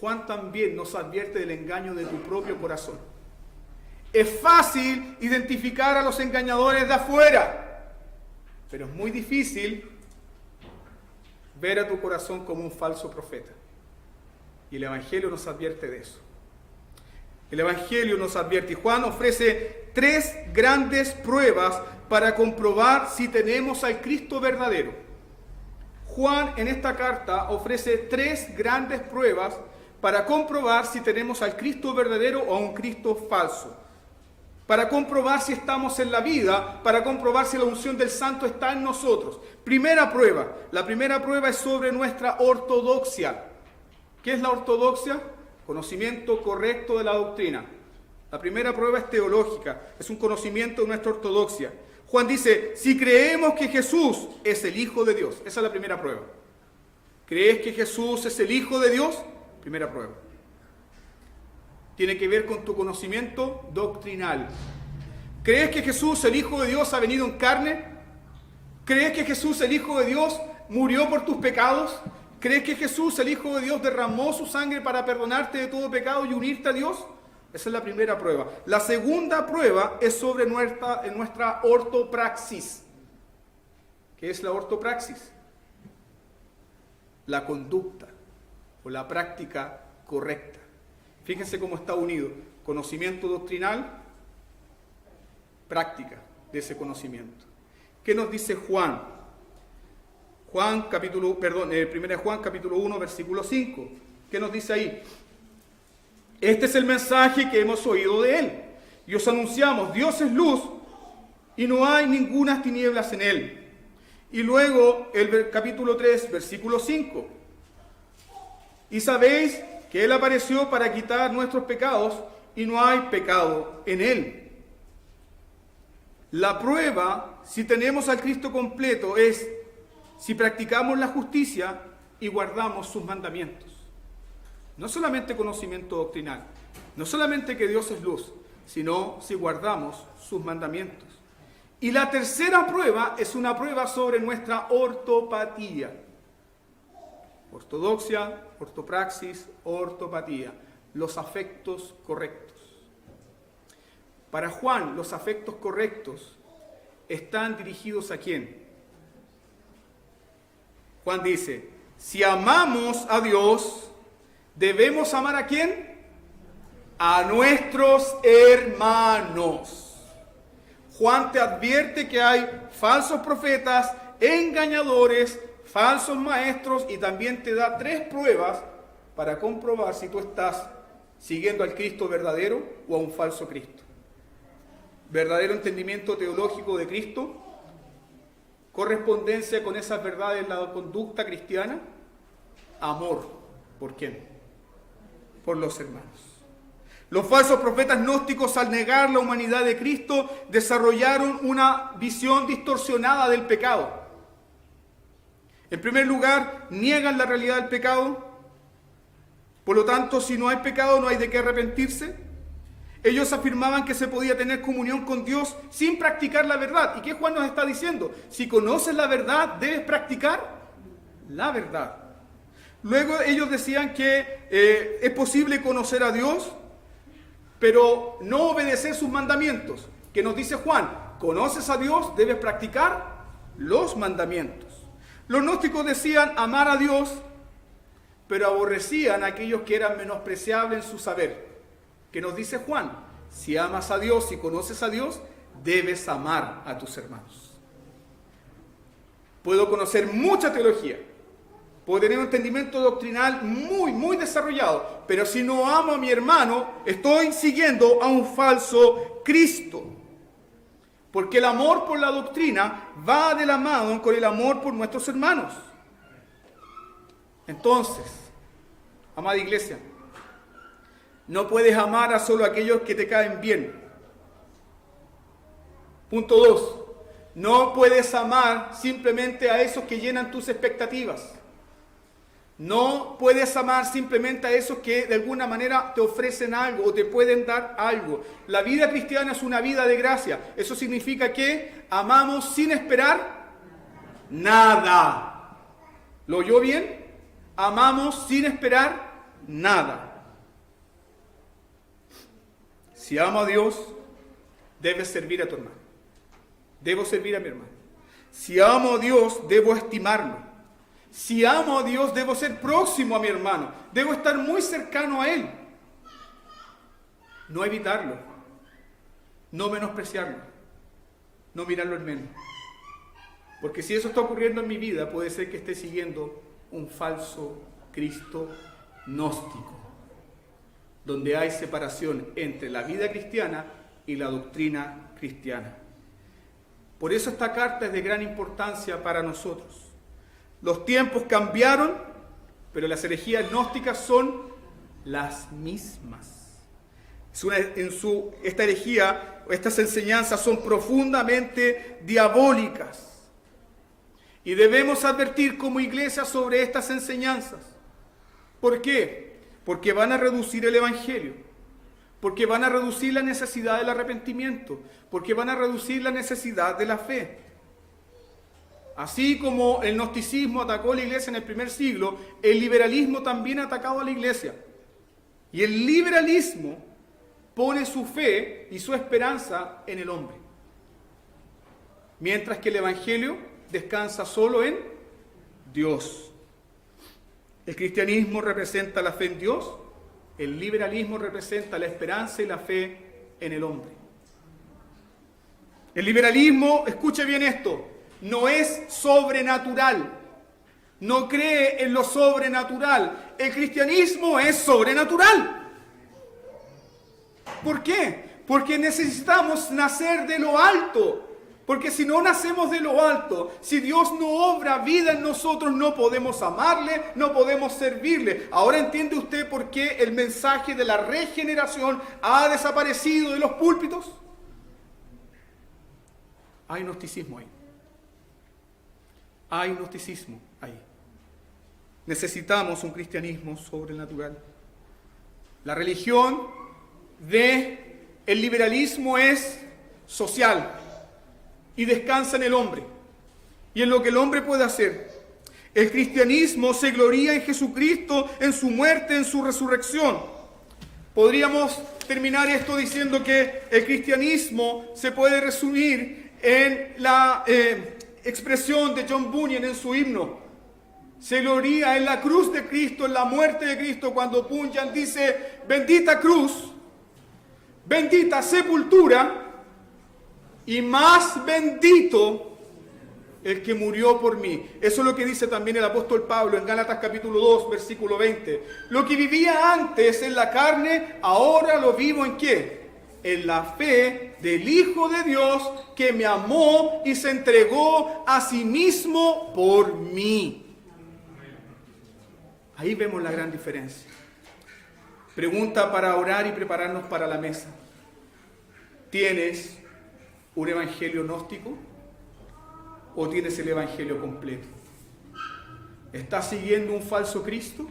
Juan también nos advierte del engaño de tu propio corazón. Es fácil identificar a los engañadores de afuera, pero es muy difícil ver a tu corazón como un falso profeta. Y el Evangelio nos advierte de eso. El Evangelio nos advierte. Y Juan ofrece 3 grandes pruebas para comprobar si tenemos al Cristo verdadero. Juan en esta carta ofrece 3 grandes pruebas para comprobar si tenemos al Cristo verdadero o a un Cristo falso. Para comprobar si estamos en la vida, para comprobar si la unción del Santo está en nosotros. Primera prueba. La primera prueba es sobre nuestra ortodoxia. ¿Qué es la ortodoxia? Conocimiento correcto de la doctrina. La primera prueba es teológica, es un conocimiento de nuestra ortodoxia. Juan dice, si creemos que Jesús es el Hijo de Dios, esa es la primera prueba. ¿Crees que Jesús es el Hijo de Dios? Primera prueba. Tiene que ver con tu conocimiento doctrinal. ¿Crees que Jesús, el Hijo de Dios, ha venido en carne? ¿Crees que Jesús, el Hijo de Dios, murió por tus pecados? ¿Crees que Jesús, el Hijo de Dios, derramó su sangre para perdonarte de todo pecado y unirte a Dios? Esa es la primera prueba. La segunda prueba es sobre nuestra ortopraxis. ¿Qué es la ortopraxis? La conducta o la práctica correcta. Fíjense cómo está unido. Conocimiento doctrinal, práctica de ese conocimiento. ¿Qué nos dice Juan? 1 Juan capítulo 1, versículo 5. ¿Qué nos dice ahí? Este es el mensaje que hemos oído de Él. Y os anunciamos, Dios es luz y no hay ninguna tinieblas en Él. Y luego el capítulo 3, versículo 5. Y sabéis que Él apareció para quitar nuestros pecados y no hay pecado en Él. La prueba, si tenemos al Cristo completo, es si practicamos la justicia y guardamos sus mandamientos. No solamente conocimiento doctrinal, no solamente que Dios es luz, sino si guardamos sus mandamientos. Y la tercera prueba es una prueba sobre nuestra ortopatía. Ortodoxia, ortopraxis, ortopatía. Los afectos correctos. Para Juan, los afectos correctos están dirigidos ¿a quién? Juan dice, si amamos a Dios, ¿debemos amar a quién? A nuestros hermanos. Juan te advierte que hay falsos profetas, engañadores, falsos maestros y también te da 3 pruebas para comprobar si tú estás siguiendo al Cristo verdadero o a un falso Cristo. Verdadero entendimiento teológico de Cristo, correspondencia con esas verdades en la conducta cristiana, amor. ¿Por quién? Por los hermanos. Los falsos profetas gnósticos, al negar la humanidad de Cristo, desarrollaron una visión distorsionada del pecado. En primer lugar, niegan la realidad del pecado. Por lo tanto, si no hay pecado, no hay de qué arrepentirse. Ellos afirmaban que se podía tener comunión con Dios sin practicar la verdad. ¿Y qué Juan nos está diciendo? Si conoces la verdad, debes practicar la verdad. Luego ellos decían que es posible conocer a Dios, pero no obedecer sus mandamientos. ¿Qué nos dice Juan? Conoces a Dios, debes practicar los mandamientos. Los gnósticos decían amar a Dios, pero aborrecían a aquellos que eran menospreciables en su saber. ¿Qué nos dice Juan? Si amas a Dios y conoces a Dios, debes amar a tus hermanos. Puedo conocer mucha teología, puedo tener un entendimiento doctrinal muy desarrollado, pero si no amo a mi hermano, estoy siguiendo a un falso Cristo. Porque el amor por la doctrina va de la mano con el amor por nuestros hermanos. Entonces, amada iglesia, no puedes amar a solo aquellos que te caen bien. Punto 2. No puedes amar simplemente a esos que llenan tus expectativas. No puedes amar simplemente a esos que de alguna manera te ofrecen algo o te pueden dar algo. La vida cristiana es una vida de gracia. Eso significa que amamos sin esperar nada. ¿Lo oyó bien? Amamos sin esperar nada. Si amo a Dios, debes servir a tu hermano. Debo servir a mi hermano. Si amo a Dios, debo estimarlo. Si amo a Dios, debo ser próximo a mi hermano. Debo estar muy cercano a Él. No evitarlo. No menospreciarlo. No mirarlo en menos. Porque si eso está ocurriendo en mi vida, puede ser que esté siguiendo un falso Cristo gnóstico, donde hay separación entre la vida cristiana y la doctrina cristiana. Por eso esta carta es de gran importancia para nosotros. Los tiempos cambiaron, pero las herejías gnósticas son las mismas. Esta herejía, estas enseñanzas son profundamente diabólicas. Y debemos advertir como iglesia sobre estas enseñanzas. ¿Por qué? Porque van a reducir el Evangelio. Porque van a reducir la necesidad del arrepentimiento. Porque van a reducir la necesidad de la fe. Así como el gnosticismo atacó a la iglesia en el primer siglo, el liberalismo también ha atacado a la iglesia. Y el liberalismo pone su fe y su esperanza en el hombre. Mientras que el Evangelio descansa solo en Dios. El cristianismo representa la fe en Dios, el liberalismo representa la esperanza y la fe en el hombre. El liberalismo, escuche bien esto, no es sobrenatural, no cree en lo sobrenatural. El cristianismo es sobrenatural. ¿Por qué? Porque necesitamos nacer de lo alto. Porque si no nacemos de lo alto, si Dios no obra vida en nosotros, no podemos amarle, no podemos servirle. Ahora entiende usted por qué el mensaje de la regeneración ha desaparecido de los púlpitos. Hay gnosticismo ahí. Hay gnosticismo ahí. Necesitamos un cristianismo sobrenatural. La religión del liberalismo es social y descansa en el hombre y en lo que el hombre puede hacer. El cristianismo se gloría en Jesucristo, en su muerte, en su resurrección. Podríamos terminar esto diciendo que el cristianismo se puede resumir en la expresión de John Bunyan en su himno. Se gloría en la cruz de Cristo, en la muerte de Cristo, cuando Bunyan dice: bendita cruz, bendita sepultura, y más bendito el que murió por mí. Eso es lo que dice también el apóstol Pablo en Gálatas capítulo 2, versículo 20. Lo que vivía antes en la carne, ahora lo vivo ¿en qué? En la fe del Hijo de Dios, que me amó y se entregó a sí mismo por mí. Ahí vemos la gran diferencia. Pregunta para orar y prepararnos para la mesa. ¿Tienes un evangelio gnóstico o tienes el evangelio completo? ¿Estás siguiendo un falso Cristo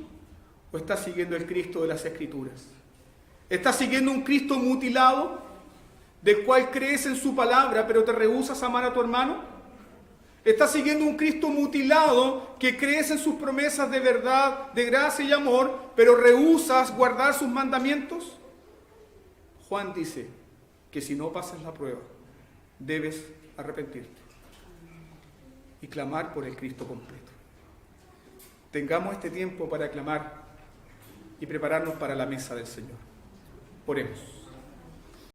o estás siguiendo el Cristo de las Escrituras? ¿Estás siguiendo un Cristo mutilado, del cual crees en su palabra, pero te rehusas a amar a tu hermano? ¿Estás siguiendo un Cristo mutilado, que crees en sus promesas de verdad, de gracia y amor, pero rehusas guardar sus mandamientos? Juan dice que si no pasas la prueba, debes arrepentirte y clamar por el Cristo completo. Tengamos este tiempo para clamar y prepararnos para la mesa del Señor. Oremos.